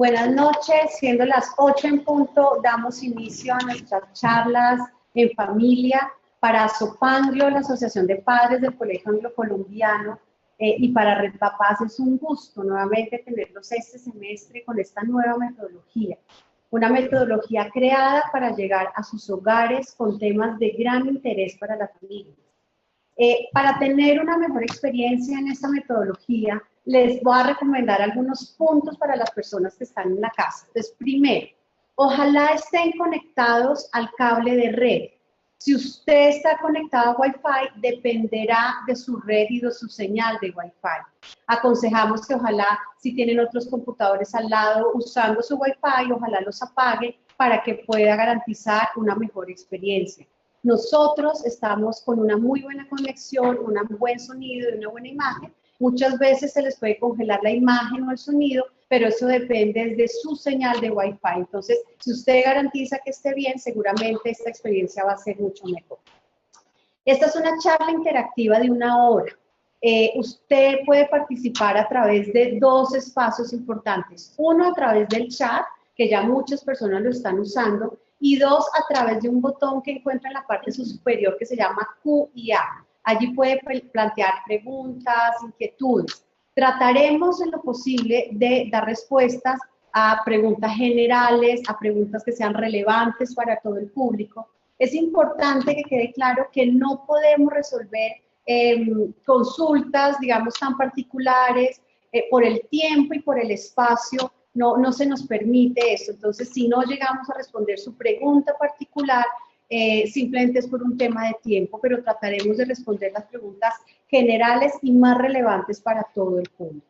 Buenas noches, siendo las 8 en punto, damos inicio a nuestras charlas en familia para Sopanglo, la Asociación de Padres del Colegio Anglo-Colombiano, y para Red Papás. Es un gusto nuevamente tenerlos este semestre con esta nueva metodología. Una metodología creada para llegar a sus hogares con temas de gran interés para la familia. Para tener una mejor experiencia en esta metodología, les voy a recomendar algunos puntos para las personas que están en la casa. Entonces, primero, ojalá estén conectados al cable de red. Si usted está conectado a Wi-Fi, dependerá de su red y de su señal de Wi-Fi. Aconsejamos que ojalá, si tienen otros computadores al lado usando su Wi-Fi, ojalá los apague para que pueda garantizar una mejor experiencia. Nosotros estamos con una muy buena conexión, un buen sonido y una buena imagen. Muchas veces se les puede congelar la imagen o el sonido, pero eso depende de su señal de Wi-Fi. Entonces, si usted garantiza que esté bien, seguramente esta experiencia va a ser mucho mejor. Esta es una charla interactiva de 1 hora. Usted puede participar a través de 2 espacios importantes. Uno, a través del chat, que ya muchas personas lo están usando, y 2, a través de un botón que encuentra en la parte superior que se llama Q&A. Allí puede plantear preguntas, inquietudes. Trataremos en lo posible de dar respuestas a preguntas generales, a preguntas que sean relevantes para todo el público. Es importante que quede claro que no podemos resolver consultas, digamos, tan particulares, por el tiempo y por el espacio. No se nos permite eso. Entonces, si no llegamos a responder su pregunta particular, simplemente es por un tema de tiempo, pero trataremos de responder las preguntas generales y más relevantes para todo el público.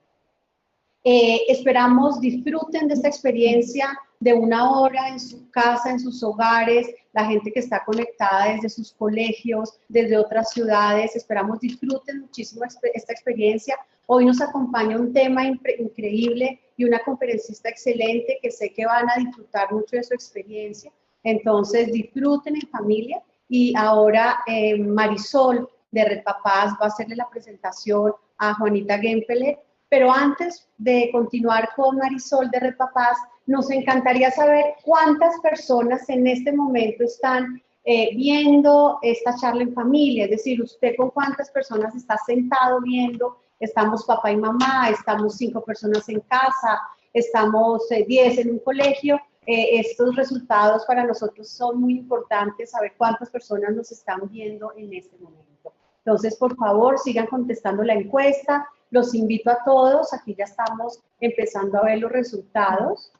Esperamos disfruten de esta experiencia de 1 hora en su casa, en sus hogares, la gente que está conectada desde sus colegios, desde otras ciudades. Esperamos disfruten muchísimo esta experiencia. Hoy nos acompaña un tema increíble y una conferencista excelente que sé que van a disfrutar mucho de su experiencia. Entonces, disfruten en familia. Y ahora Marisol de Red Papás va a hacerle la presentación a Juanita Gempeler. Pero antes de continuar con Marisol de Red Papás, nos encantaría saber cuántas personas en este momento están viendo esta charla en familia. Es decir, usted con cuántas personas está sentado viendo. Estamos papá y mamá, estamos 5 personas en casa, estamos 10 en un colegio. Estos resultados para nosotros son muy importantes, saber cuántas personas nos están viendo en este momento. Entonces, por favor, sigan contestando la encuesta. Los invito a todos. Aquí ya estamos empezando a ver los resultados.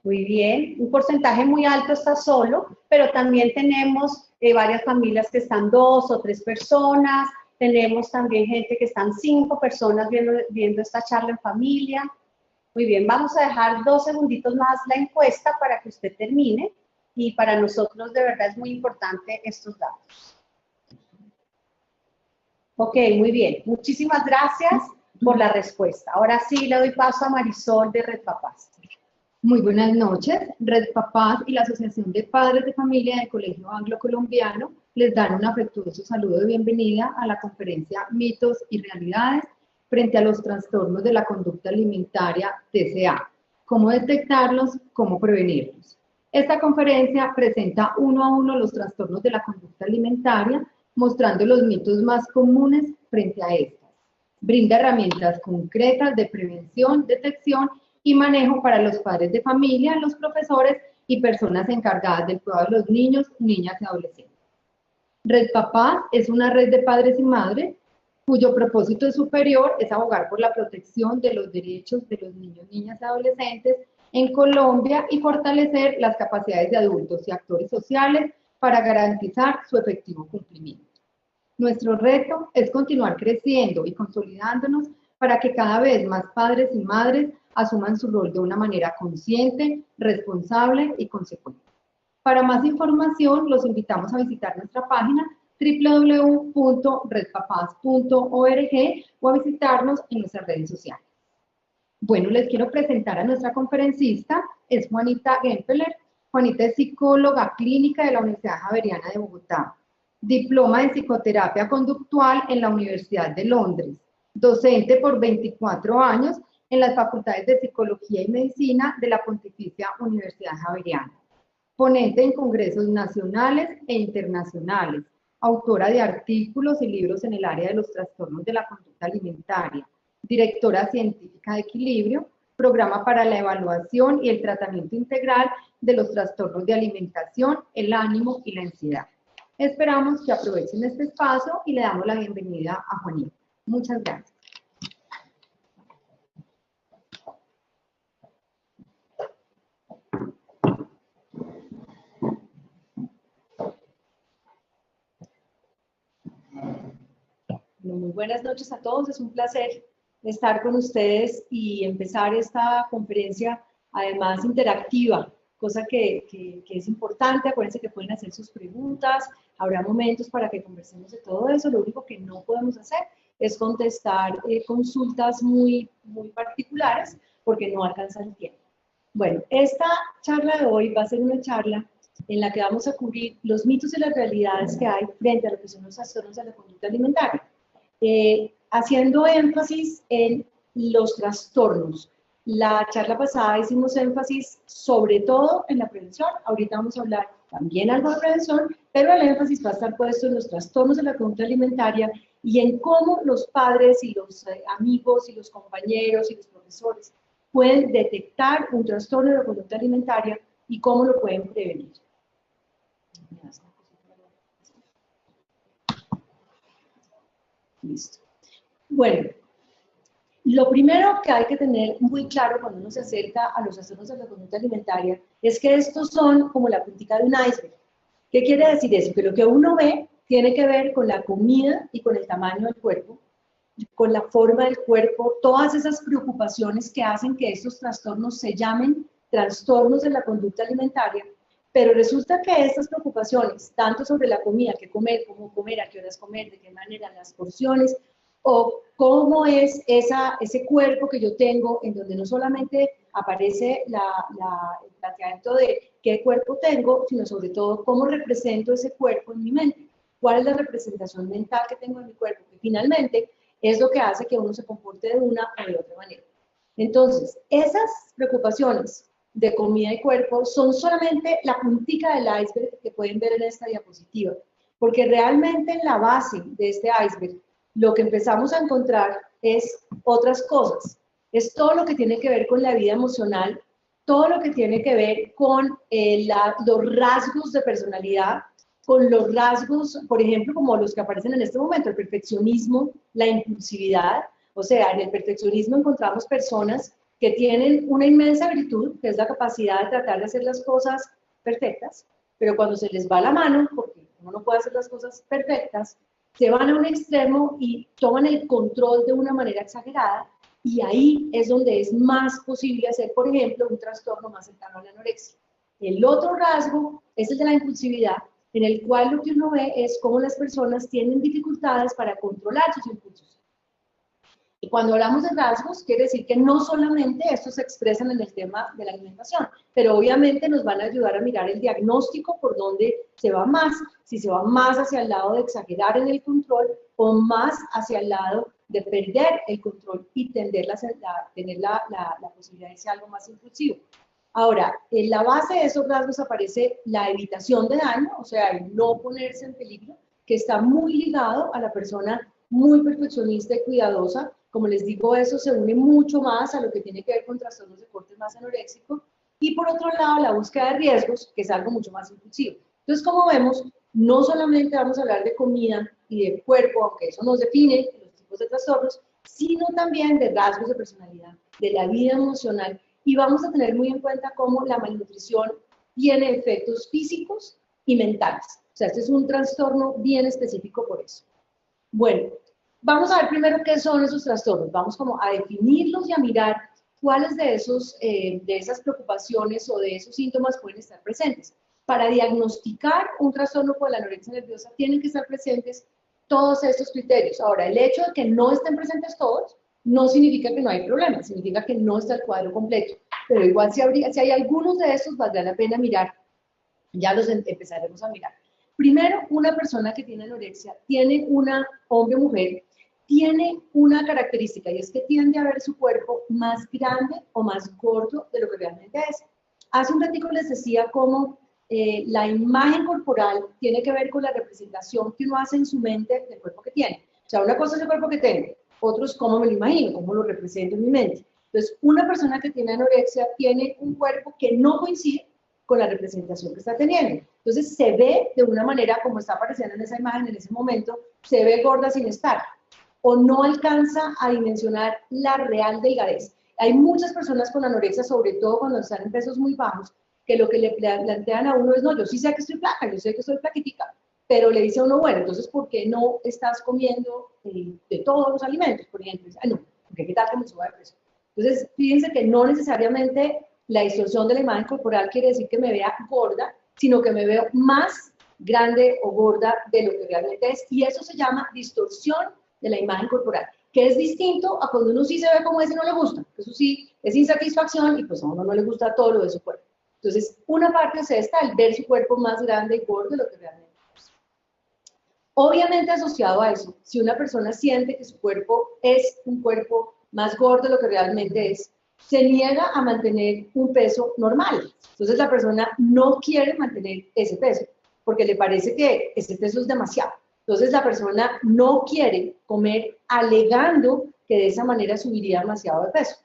Muy bien. Un porcentaje muy alto está solo, pero también tenemos varias familias que están 2 o 3 personas. Tenemos también gente que están 5 personas viendo esta charla en familia. Muy bien, vamos a dejar 2 segunditos más la encuesta para que usted termine. Y para nosotros de verdad es muy importante estos datos. Ok, muy bien. Muchísimas gracias por la respuesta. Ahora sí le doy paso a Marisol de Red Papás. Muy buenas noches. Red Papás y la Asociación de Padres de Familia del Colegio Anglo-Colombiano les dan un afectuoso saludo de bienvenida a la conferencia Mitos y Realidades frente a los trastornos de la conducta alimentaria TCA. ¿Cómo detectarlos? ¿Cómo prevenirlos? Esta conferencia presenta 1 a 1 los trastornos de la conducta alimentaria, mostrando los mitos más comunes frente a estas. Brinda herramientas concretas de prevención, detección y manejo para los padres de familia, los profesores y personas encargadas del cuidado de los niños, niñas y adolescentes. Red Papás es una red de padres y madres cuyo propósito superior es abogar por la protección de los derechos de los niños, niñas y adolescentes en Colombia y fortalecer las capacidades de adultos y actores sociales para garantizar su efectivo cumplimiento. Nuestro reto es continuar creciendo y consolidándonos para que cada vez más padres y madres asuman su rol de una manera consciente, responsable y consecuente. Para más información, los invitamos a visitar nuestra página www.redpapás.org o a visitarnos en nuestras redes sociales. Bueno, les quiero presentar a nuestra conferencista, es Juanita Gempeler. Juanita es psicóloga clínica de la Universidad Javeriana de Bogotá, diploma en psicoterapia conductual en la Universidad de Londres, docente por 24 años en las facultades de Psicología y Medicina de la Pontificia Universidad Javeriana. Ponente en congresos nacionales e internacionales, autora de artículos y libros en el área de los trastornos de la conducta alimentaria, directora científica de Equilibrio, programa para la evaluación y el tratamiento integral de los trastornos de alimentación, el ánimo y la ansiedad. Esperamos que aprovechen este espacio y le damos la bienvenida a Juanita. Muchas gracias. Muy buenas noches a todos, es un placer estar con ustedes y empezar esta conferencia, además interactiva, cosa que es importante. Acuérdense que pueden hacer sus preguntas, habrá momentos para que conversemos de todo eso. Lo único que no podemos hacer es contestar consultas muy particulares porque no alcanza el tiempo. Bueno, esta charla de hoy va a ser una charla en la que vamos a cubrir los mitos y las realidades que hay frente a lo que son los trastornos de la conducta alimentaria. Haciendo énfasis en los trastornos. La charla pasada hicimos énfasis sobre todo en la prevención. Ahorita vamos a hablar también algo de prevención, pero el énfasis va a estar puesto en los trastornos de la conducta alimentaria y en cómo los padres y los amigos y los compañeros y los profesores pueden detectar un trastorno de la conducta alimentaria y cómo lo pueden prevenir. Listo. Bueno, lo primero que hay que tener muy claro cuando uno se acerca a los trastornos de la conducta alimentaria es que estos son como la puntica de un iceberg. ¿Qué quiere decir eso? Que lo que uno ve tiene que ver con la comida y con el tamaño del cuerpo, con la forma del cuerpo, todas esas preocupaciones que hacen que estos trastornos se llamen trastornos de la conducta alimentaria. Pero resulta que estas preocupaciones, tanto sobre la comida, qué comer, cómo comer, a qué horas comer, de qué manera, las porciones, o cómo es ese cuerpo que yo tengo, en donde no solamente aparece el planteamiento de qué cuerpo tengo, sino sobre todo cómo represento ese cuerpo en mi mente. ¿Cuál es la representación mental que tengo en mi cuerpo? Que finalmente es lo que hace que uno se comporte de una o de otra manera. Entonces, esas preocupaciones de comida y cuerpo son solamente la puntica del iceberg que pueden ver en esta diapositiva, porque realmente en la base de este iceberg lo que empezamos a encontrar es otras cosas, es todo lo que tiene que ver con la vida emocional, todo lo que tiene que ver con los rasgos de personalidad, con los rasgos, por ejemplo, como los que aparecen en este momento, el perfeccionismo, la impulsividad. O sea, en el perfeccionismo encontramos personas que tienen una inmensa virtud, que es la capacidad de tratar de hacer las cosas perfectas, pero cuando se les va la mano, porque uno no puede hacer las cosas perfectas, se van a un extremo y toman el control de una manera exagerada, y ahí es donde es más posible hacer, por ejemplo, un trastorno más cercano a la anorexia. El otro rasgo es el de la impulsividad, en el cual lo que uno ve es cómo las personas tienen dificultades para controlar sus impulsos. Y cuando hablamos de rasgos, quiere decir que no solamente estos se expresan en el tema de la alimentación, pero obviamente nos van a ayudar a mirar el diagnóstico por dónde se va más, si se va más hacia el lado de exagerar en el control o más hacia el lado de perder el control y tener la posibilidad de ser algo más impulsivo. Ahora, en la base de esos rasgos aparece la evitación de daño, o sea, el no ponerse en peligro, que está muy ligado a la persona muy perfeccionista y cuidadosa. Como les digo, eso se une mucho más a lo que tiene que ver con trastornos de corte más anoréxico. Y por otro lado, la búsqueda de riesgos, que es algo mucho más impulsivo. Entonces, como vemos, no solamente vamos a hablar de comida y de cuerpo, aunque eso nos define los tipos de trastornos, sino también de rasgos de personalidad, de la vida emocional. Y vamos a tener muy en cuenta cómo la malnutrición tiene efectos físicos y mentales. O sea, este es un trastorno bien específico por eso. Bueno, vamos a ver primero qué son esos trastornos. Vamos como a definirlos y a mirar cuáles de esas preocupaciones o de esos síntomas pueden estar presentes. Para diagnosticar un trastorno por la anorexia nerviosa tienen que estar presentes todos estos criterios. Ahora, el hecho de que no estén presentes todos no significa que no hay problema, significa que no está el cuadro completo. Pero igual si hay algunos de estos, valdrá la pena mirar. Ya los empezaremos a mirar. Primero, una persona que tiene anorexia, tiene hombre o mujer, tiene una característica y es que tiende a ver su cuerpo más grande o más gordo de lo que realmente es. Hace un ratito les decía cómo la imagen corporal tiene que ver con la representación que uno hace en su mente del cuerpo que tiene. O sea, una cosa es el cuerpo que tengo, otro es cómo me lo imagino, cómo lo represento en mi mente. Entonces, una persona que tiene anorexia tiene un cuerpo que no coincide con la representación que está teniendo. Entonces, se ve de una manera como está apareciendo en esa imagen en ese momento, se ve gorda sin estar, o no alcanza a dimensionar la real delgadez. Hay muchas personas con anorexia, sobre todo cuando están en pesos muy bajos, que lo que le plantean a uno es, no, yo sí sé que estoy flaca, yo sé que estoy flaquitica, pero le dice a uno, bueno, entonces, ¿por qué no estás comiendo de todos los alimentos? Por ejemplo, dice, no, porque qué tal que me suba de peso. Entonces, fíjense que no necesariamente la distorsión de la imagen corporal quiere decir que me vea gorda, sino que me veo más grande o gorda de lo que realmente es, y eso se llama distorsión de la imagen corporal, que es distinto a cuando uno sí se ve como es y no le gusta. Eso sí, es insatisfacción y pues a uno no le gusta todo lo de su cuerpo. Entonces, una parte es esta, el ver su cuerpo más grande y gordo de lo que realmente es. Obviamente, asociado a eso, si una persona siente que su cuerpo es un cuerpo más gordo de lo que realmente es, se niega a mantener un peso normal. Entonces, la persona no quiere mantener ese peso, porque le parece que ese peso es demasiado. Entonces, la persona no quiere comer alegando que de esa manera subiría demasiado de peso.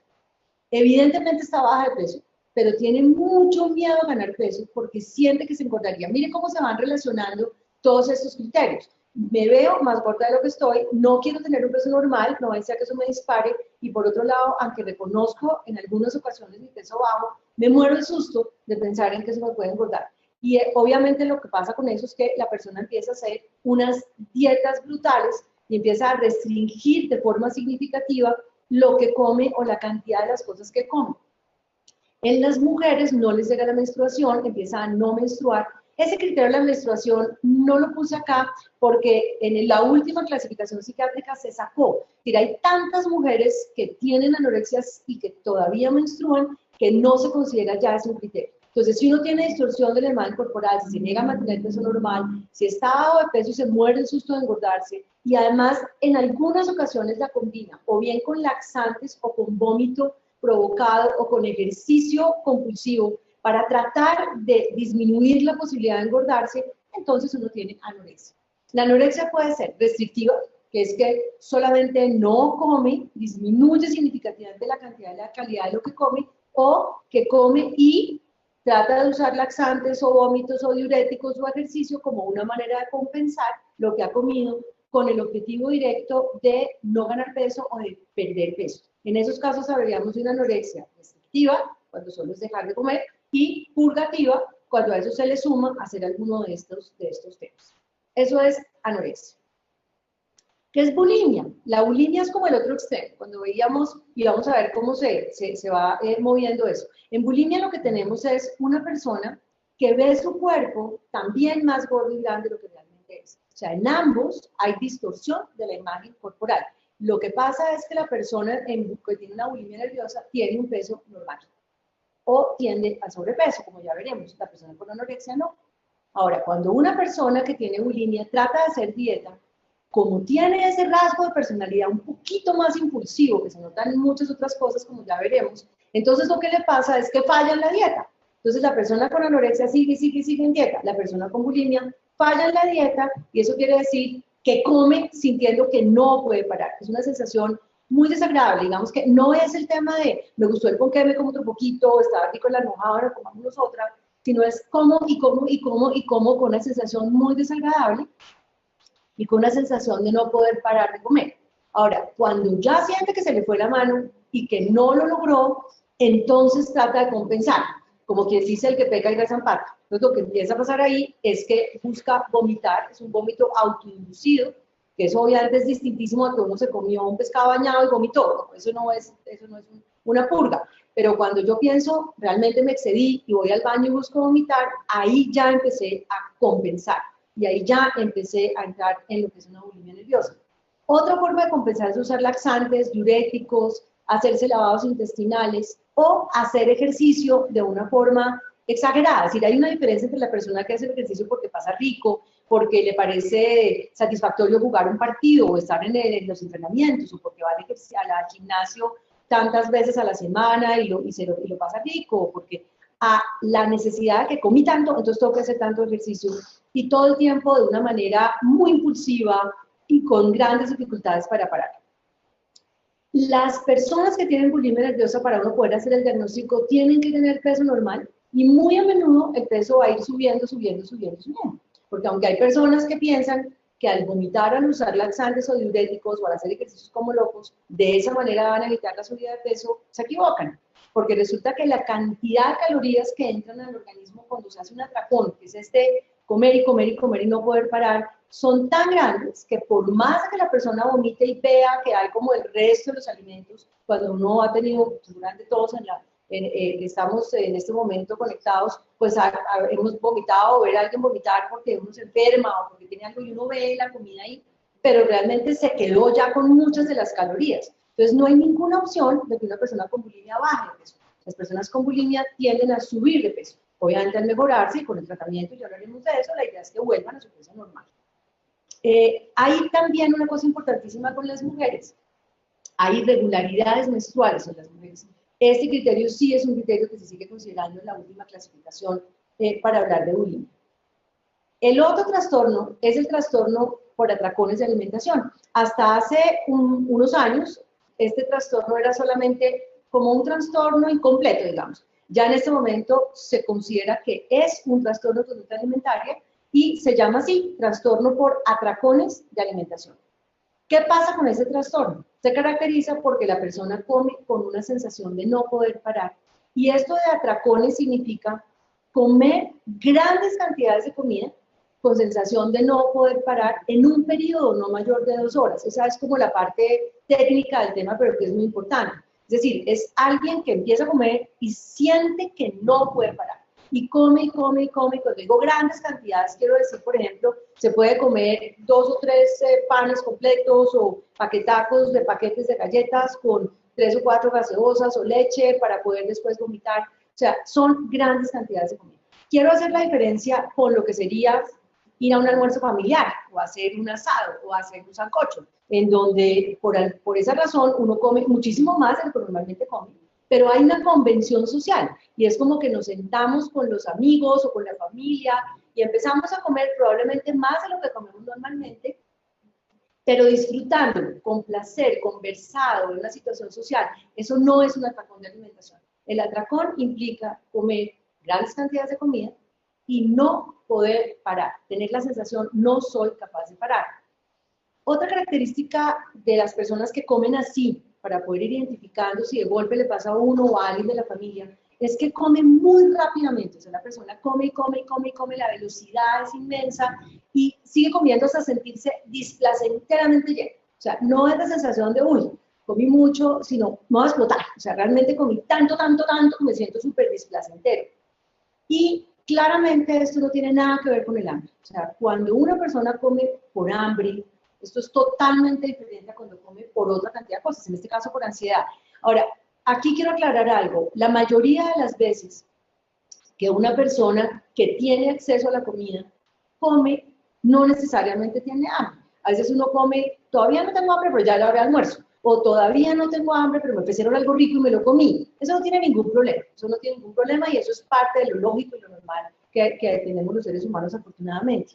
Evidentemente está baja de peso, pero tiene mucho miedo a ganar peso porque siente que se engordaría. Miren cómo se van relacionando todos estos criterios. Me veo más gorda de lo que estoy, no quiero tener un peso normal, no desea que eso me dispare, y por otro lado, aunque reconozco en algunas ocasiones mi peso bajo, me muero de susto de pensar en que eso me puede engordar. Y obviamente lo que pasa con eso es que la persona empieza a hacer unas dietas brutales y empieza a restringir de forma significativa lo que come o la cantidad de las cosas que come. En las mujeres no les llega la menstruación, empieza a no menstruar. Ese criterio de la menstruación no lo puse acá porque en la última clasificación psiquiátrica se sacó. Es decir, hay tantas mujeres que tienen anorexias y que todavía menstruan que no se considera ya ese un criterio. Entonces, si uno tiene distorsión de la imagen corporal, si se niega a mantener peso normal, si está bajo de peso y se muere el susto de engordarse, y además en algunas ocasiones la combina o bien con laxantes o con vómito provocado o con ejercicio compulsivo para tratar de disminuir la posibilidad de engordarse, entonces uno tiene anorexia. La anorexia puede ser restrictiva, que es que solamente no come, disminuye significativamente la cantidad y la calidad de lo que come, o que come y trata de usar laxantes o vómitos o diuréticos o ejercicio como una manera de compensar lo que ha comido con el objetivo directo de no ganar peso o de perder peso. En esos casos hablaríamos de una anorexia restrictiva, cuando solo es dejar de comer, y purgativa, cuando a eso se le suma hacer alguno de estos temas. Eso es anorexia. ¿Qué es bulimia? La bulimia es como el otro extremo, cuando veíamos, y vamos a ver cómo se va moviendo eso. En bulimia lo que tenemos es una persona que ve su cuerpo también más gordo y grande de lo que realmente es. O sea, en ambos hay distorsión de la imagen corporal. Lo que pasa es que la persona que tiene una bulimia nerviosa tiene un peso normal o tiende al sobrepeso, como ya veremos. La persona con anorexia no. Ahora, cuando una persona que tiene bulimia trata de hacer dieta, como tiene ese rasgo de personalidad un poquito más impulsivo, que se notan en muchas otras cosas, como ya veremos, entonces lo que le pasa es que falla en la dieta. Entonces la persona con anorexia sigue en dieta. La persona con bulimia falla en la dieta y eso quiere decir que come sintiendo que no puede parar. Es una sensación muy desagradable. Digamos que no es el tema de me gustó el ponqué, me como otro poquito, estaba rico en la almohada, ahora comamos otra, sino es como con una sensación muy desagradable y con una sensación de no poder parar de comer. Ahora, cuando ya siente que se le fue la mano y que no lo logró, entonces trata de compensar, como quien dice el que peca y reza en pata. Entonces lo que empieza a pasar ahí es que busca vomitar, es un vómito autoinducido, que eso obviamente es distintísimo a que uno se comió un pescado bañado y vomitó, ¿no? Eso no es una purga. Pero cuando yo pienso, realmente me excedí y voy al baño y busco vomitar, ahí ya empecé a compensar. Y ahí ya empecé a entrar en lo que es una bulimia nerviosa. Otra forma de compensar es usar laxantes, diuréticos, hacerse lavados intestinales o hacer ejercicio de una forma exagerada. Es decir, hay una diferencia entre la persona que hace el ejercicio porque pasa rico, porque le parece satisfactorio jugar un partido o estar en los entrenamientos, o porque va al gimnasio tantas veces a la semana y lo pasa rico, o porque a la necesidad de que comí tanto, entonces tengo que hacer tanto ejercicio, y todo el tiempo de una manera muy impulsiva y con grandes dificultades para parar. Las personas que tienen bulimia nerviosa, para uno poder hacer el diagnóstico, tienen que tener peso normal, y muy a menudo el peso va a ir subiendo, porque aunque hay personas que piensan que al vomitar, al usar laxantes o diuréticos o al hacer ejercicios como locos, de esa manera van a evitar la subida de peso, se equivocan, porque resulta que la cantidad de calorías que entran al organismo cuando se hace un atracón, que es comer y comer y comer y no poder parar, son tan grandes que por más que la persona vomite y vea que hay como el resto de los alimentos, cuando uno ha tenido, seguramente todos estamos en este momento conectados, pues hemos vomitado o ver a alguien vomitar porque uno se enferma o porque tiene algo y uno ve la comida ahí, pero realmente se quedó ya con muchas de las calorías. Entonces no hay ninguna opción de que una persona con bulimia baje de peso. Las personas con bulimia tienden a subir de peso. Obviamente al mejorarse y con el tratamiento, ya hablaremos de eso, la idea es que vuelvan a su peso normal. Hay también una cosa importantísima con las mujeres. Hay irregularidades menstruales en las mujeres. Este criterio sí es un criterio que se sigue considerando en la última clasificación para hablar de bulimia. El otro trastorno es el trastorno por atracones de alimentación. Hasta hace unos años, este trastorno era solamente como un trastorno incompleto, digamos. Ya en este momento se considera que es un trastorno de conducta alimentaria y se llama así, trastorno por atracones de alimentación. ¿Qué pasa con ese trastorno? Se caracteriza porque la persona come con una sensación de no poder parar. Y esto de atracones significa comer grandes cantidades de comida con sensación de no poder parar en un periodo no mayor de 2 horas. Esa es como la parte técnica del tema, pero que es muy importante. Es decir, es alguien que empieza a comer y siente que no puede parar. Y come, y come, y come. Cuando digo grandes cantidades, quiero decir, por ejemplo, se puede comer 2 o 3 panes completos o paquetacos de paquetes de galletas con 3 o 4 gaseosas o leche para poder después vomitar. O sea, son grandes cantidades de comida. Quiero hacer la diferencia con lo que sería ir a un almuerzo familiar o hacer un asado o hacer un sancocho, en donde por esa razón uno come muchísimo más de lo que normalmente come, pero hay una convención social y es como que nos sentamos con los amigos o con la familia y empezamos a comer probablemente más de lo que comemos normalmente, pero disfrutando, con placer, conversado, en una situación social. Eso no es un atracón de alimentación. El atracón implica comer grandes cantidades de comida y no poder parar, tener la sensación, no soy capaz de parar. Otra característica de las personas que comen así, para poder ir identificando si de golpe le pasa a uno o a alguien de la familia, es que comen muy rápidamente. O sea, la persona come y come y come y come, la velocidad es inmensa y sigue comiendo hasta sentirse displacenteramente lleno. O sea, no es la sensación de, uy, comí mucho, sino, no va a explotar. O sea, realmente comí tanto, tanto, tanto que me siento súper displacentero. Y claramente esto no tiene nada que ver con el hambre. O sea, cuando una persona come por hambre, esto es totalmente diferente a cuando come por otra cantidad de cosas, en este caso por ansiedad. Ahora, aquí quiero aclarar algo. La mayoría de las veces que una persona que tiene acceso a la comida come, no necesariamente tiene hambre. A veces uno come, todavía no tengo hambre, pero ya la hora de almuerzo. O todavía no tengo hambre, pero me ofrecieron algo rico y me lo comí. Eso no tiene ningún problema. Eso no tiene ningún problema y eso es parte de lo lógico y lo normal que tenemos los seres humanos, afortunadamente.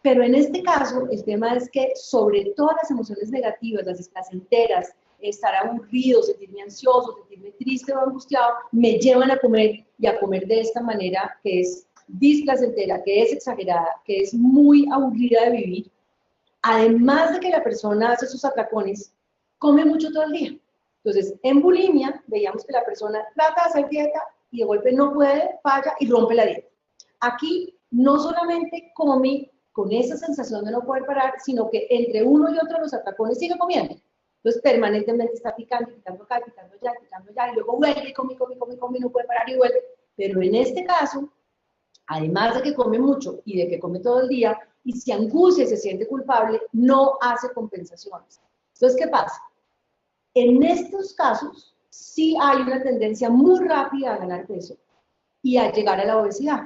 Pero en este caso, el tema es que sobre todas las emociones negativas, las displacenteras, estar aburrido, sentirme ansioso, sentirme triste o angustiado, me llevan a comer y a comer de esta manera que es displacentera, que es exagerada, que es muy aburrida de vivir. Además de que la persona hace sus atracones, come mucho todo el día. Entonces, en bulimia, veíamos que la persona trata de hacer dieta y de golpe no puede, falla y rompe la dieta. Aquí no solamente come con esa sensación de no poder parar, sino que entre uno y otro de los atracones sigue comiendo. Entonces, permanentemente está picando, picando acá, picando allá, y luego vuelve y come, y no puede parar y vuelve. Pero en este caso, además de que come mucho y de que come todo el día, y se angustia y se siente culpable, no hace compensaciones. Entonces, ¿qué pasa? En estos casos, sí hay una tendencia muy rápida a ganar peso y a llegar a la obesidad.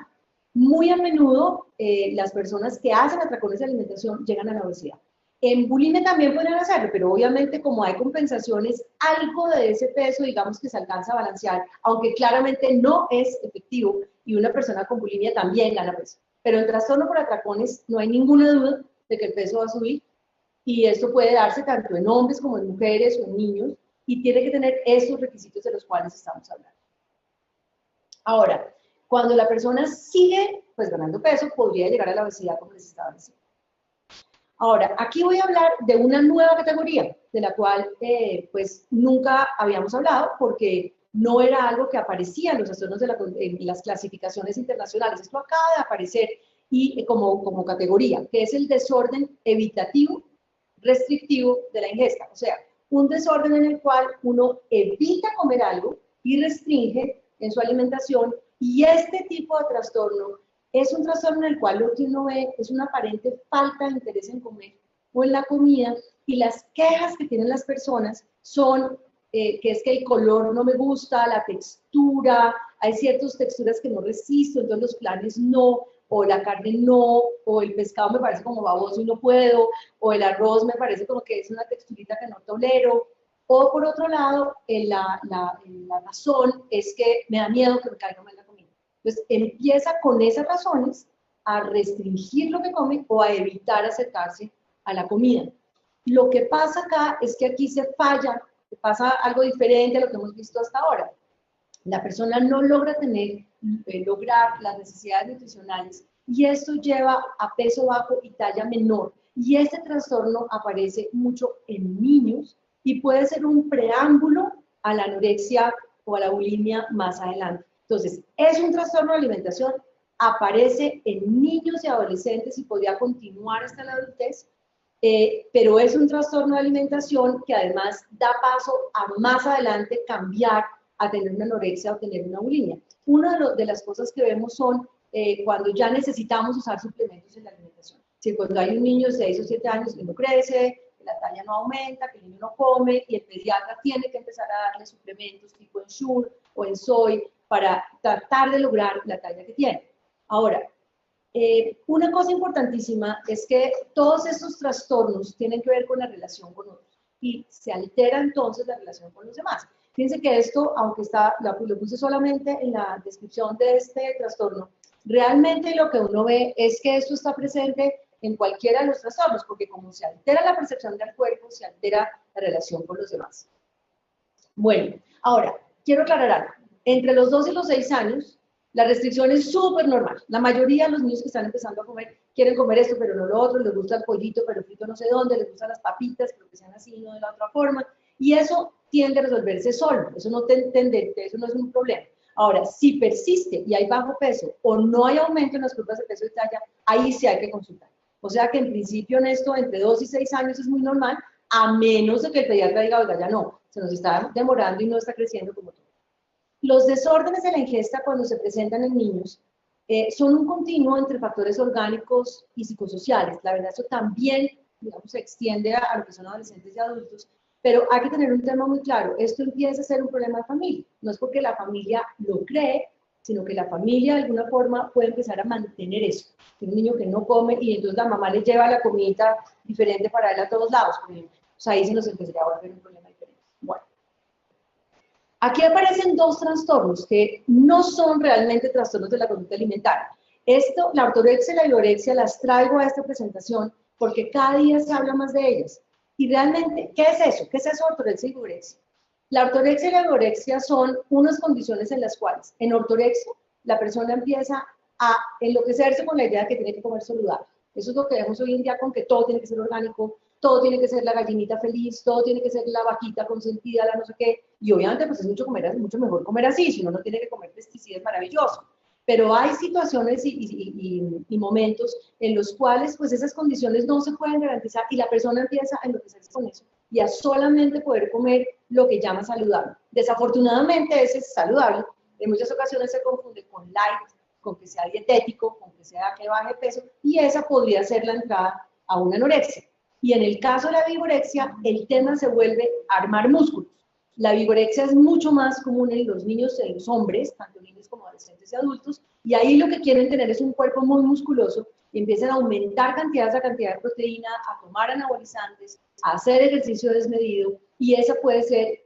Muy a menudo las personas que hacen atracones de alimentación llegan a la obesidad. En bulimia también podrían hacerlo, pero obviamente como hay compensaciones, algo de ese peso, digamos que se alcanza a balancear, aunque claramente no es efectivo y una persona con bulimia también gana peso. Pero en trastorno por atracones no hay ninguna duda de que el peso va a subir y esto puede darse tanto en hombres como en mujeres o en niños y tiene que tener esos requisitos de los cuales estamos hablando. Ahora, cuando la persona sigue pues ganando peso, podría llegar a la obesidad como les estaba diciendo. Ahora, aquí voy a hablar de una nueva categoría, de la cual pues nunca habíamos hablado porque no era algo que aparecía en los trastornos en las clasificaciones internacionales. Esto acaba de aparecer y, como categoría, que es el desorden evitativo restrictivo de la ingesta. O sea, un desorden en el cual uno evita comer algo y restringe en su alimentación, y este tipo de trastorno es un trastorno en el cual lo que uno ve es una aparente falta de interés en comer o en la comida, y las quejas que tienen las personas son que es que el color no me gusta, la textura, hay ciertas texturas que no resisto, entonces los flanes no, o la carne no, o el pescado me parece como baboso y no puedo, o el arroz me parece como que es una texturita que no tolero, o por otro lado, la razón es que me da miedo que me caiga mal la comida. Entonces empieza con esas razones a restringir lo que come o a evitar acercarse a la comida. Lo que pasa acá es que aquí se falla, pasa algo diferente a lo que hemos visto hasta ahora. La persona no logra lograr las necesidades nutricionales y esto lleva a peso bajo y talla menor. Y este trastorno aparece mucho en niños y puede ser un preámbulo a la anorexia o a la bulimia más adelante. Entonces, es un trastorno de alimentación, aparece en niños y adolescentes y podría continuar hasta la adultez, pero es un trastorno de alimentación que además da paso a más adelante cambiar a tener una anorexia o tener una bulimia. Una de las cosas que vemos son cuando ya necesitamos usar suplementos en la alimentación. Si cuando hay un niño de 6 o 7 años que no crece, que la talla no aumenta, que el niño no come, y el pediatra tiene que empezar a darle suplementos tipo Ensure o Ensoy para tratar de lograr la talla que tiene. Ahora, una cosa importantísima es que todos estos trastornos tienen que ver con la relación con otros y se altera entonces la relación con los demás. Fíjense que esto, aunque lo puse solamente en la descripción de este trastorno, realmente lo que uno ve es que esto está presente en cualquiera de los trastornos, porque como se altera la percepción del cuerpo, se altera la relación con los demás. Bueno, ahora, quiero aclarar algo. Entre los 2 y los 6 años, la restricción es súper normal. La mayoría de los niños que están empezando a comer, quieren comer esto, pero no lo otro, les gusta el pollito, pero frito no sé dónde, les gustan las papitas, pero que sean así, no de la otra forma, y eso tiende a resolverse solo, eso no es un problema. Ahora, si persiste y hay bajo peso o no hay aumento en las curvas de peso y talla, ahí sí hay que consultar. O sea que en principio en esto, entre 2 y 6 años es muy normal, a menos de que el pediatra diga, oiga, ya no, se nos está demorando y no está creciendo como todo. Los desórdenes de la ingesta cuando se presentan en niños son un continuo entre factores orgánicos y psicosociales. La verdad, eso también, digamos, se extiende a lo que son adolescentes y adultos, pero hay que tener un tema muy claro. Esto empieza a ser un problema de familia. No es porque la familia lo cree, sino que la familia de alguna forma puede empezar a mantener eso. Tiene un niño que no come y entonces la mamá le lleva la comida diferente para él a todos lados, por ejemplo. O sea, ahí se nos empezaría a volver un problema diferente. Bueno. Aquí aparecen 2 trastornos que no son realmente trastornos de la conducta alimentaria. La ortorexia y la vigorexia las traigo a esta presentación porque cada día se habla más de ellas. Y realmente, ¿qué es eso? ¿Qué es eso, ortorexia y vigorexia? La ortorexia y la vigorexia son unas condiciones en las cuales, en ortorexia, la persona empieza a enloquecerse con la idea de que tiene que comer saludable. Eso es lo que vemos hoy en día con que todo tiene que ser orgánico, todo tiene que ser la gallinita feliz, todo tiene que ser la vaquita consentida, la no sé qué, y obviamente pues es mucho mejor comer así, si uno no tiene que comer pesticidas, maravilloso. Pero hay situaciones y momentos en los cuales pues esas condiciones no se pueden garantizar y la persona empieza a enloquecerse con eso y a solamente poder comer lo que llama saludable. Desafortunadamente ese es saludable, en muchas ocasiones se confunde con light, con que sea dietético, con que sea que baje peso, y esa podría ser la entrada a una anorexia. Y en el caso de la vigorexia, el tema se vuelve armar músculos. La vigorexia es mucho más común en los niños, en los hombres, tanto niños jóvenes como adolescentes y adultos, y ahí lo que quieren tener es un cuerpo muy musculoso, y empiezan a aumentar cantidad de proteína, a tomar anabolizantes, a hacer ejercicio desmedido, y esa puede ser,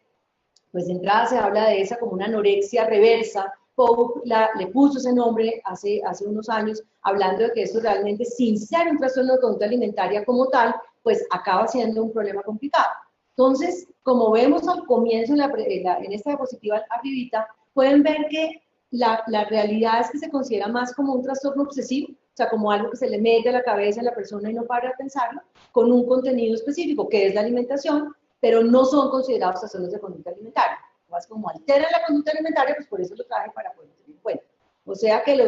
pues de entrada se habla de esa como una anorexia reversa. Pope le puso ese nombre hace unos años, hablando de que esto realmente, sin ser un trastorno de conducta alimentaria como tal, pues acaba siendo un problema complicado. Entonces, como vemos al comienzo en esta diapositiva arribita, pueden ver que la realidad es que se considera más como un trastorno obsesivo, o sea, como algo que se le mete a la cabeza a la persona y no para de pensarlo, con un contenido específico, que es la alimentación, pero no son considerados trastornos de conducta alimentaria. Más como alteran la conducta alimentaria, pues por eso lo traje para poder tener en cuenta. O sea que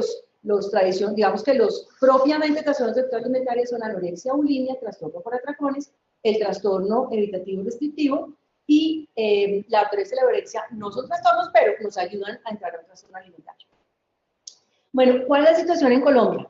digamos que los propiamente trastornos de conducta alimentaria son anorexia, bulimia, trastorno por atracones, el trastorno evitativo restrictivo y la ortorexia y la anorexia no son trastornos, pero nos ayudan a entrar a un trastorno alimentario. Bueno, ¿cuál es la situación en Colombia?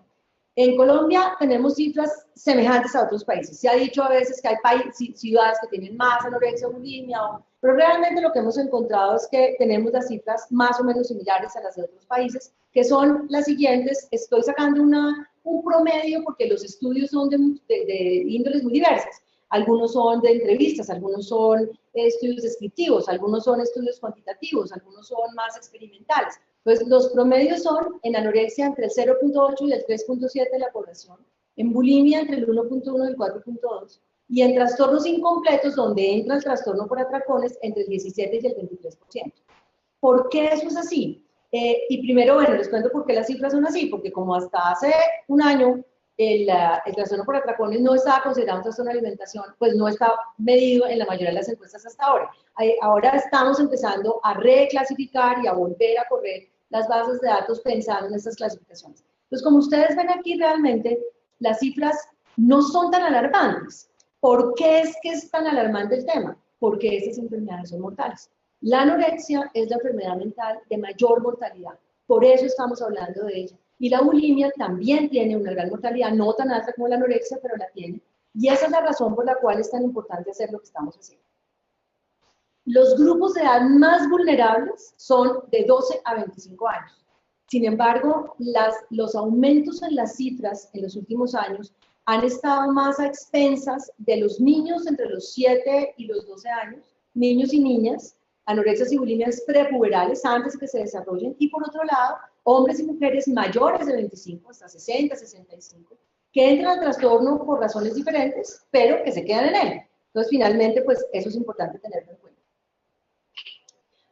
En Colombia tenemos cifras semejantes a otros países. Se ha dicho a veces que hay ciudades que tienen más anorexia o bulimia, pero realmente lo que hemos encontrado es que tenemos las cifras más o menos similares a las de otros países, que son las siguientes. Estoy sacando un promedio porque los estudios son de índoles muy diversas. Algunos son de entrevistas, algunos son estudios descriptivos, algunos son estudios cuantitativos, algunos son más experimentales. Pues los promedios son en anorexia entre el 0.8 y el 3.7 de la población, en bulimia entre el 1.1 y el 4.2, y en trastornos incompletos, donde entra el trastorno por atracones, entre el 17 y el 23%. ¿Por qué eso es así? Y primero, bueno, les cuento por qué las cifras son así, porque como hasta hace un año el trastorno por atracones no estaba considerado un trastorno de alimentación, pues no está medido en la mayoría de las encuestas hasta ahora. Ahora estamos empezando a reclasificar y a volver a correr las bases de datos pensando en estas clasificaciones. Entonces, como ustedes ven aquí, realmente las cifras no son tan alarmantes. ¿Por qué es que es tan alarmante el tema? Porque estas enfermedades son mortales. La anorexia es la enfermedad mental de mayor mortalidad, por eso estamos hablando de ella. Y la bulimia también tiene una gran mortalidad, no tan alta como la anorexia, pero la tiene. Y esa es la razón por la cual es tan importante hacer lo que estamos haciendo. Los grupos de edad más vulnerables son de 12 a 25 años. Sin embargo, los aumentos en las cifras en los últimos años han estado más a expensas de los niños entre los 7 y los 12 años, niños y niñas, anorexias y bulimias prepuberales antes de que se desarrollen, y por otro lado, hombres y mujeres mayores de 25 hasta 60, 65, que entran al trastorno por razones diferentes, pero que se quedan en él. Entonces, finalmente, pues eso es importante tenerlo en cuenta.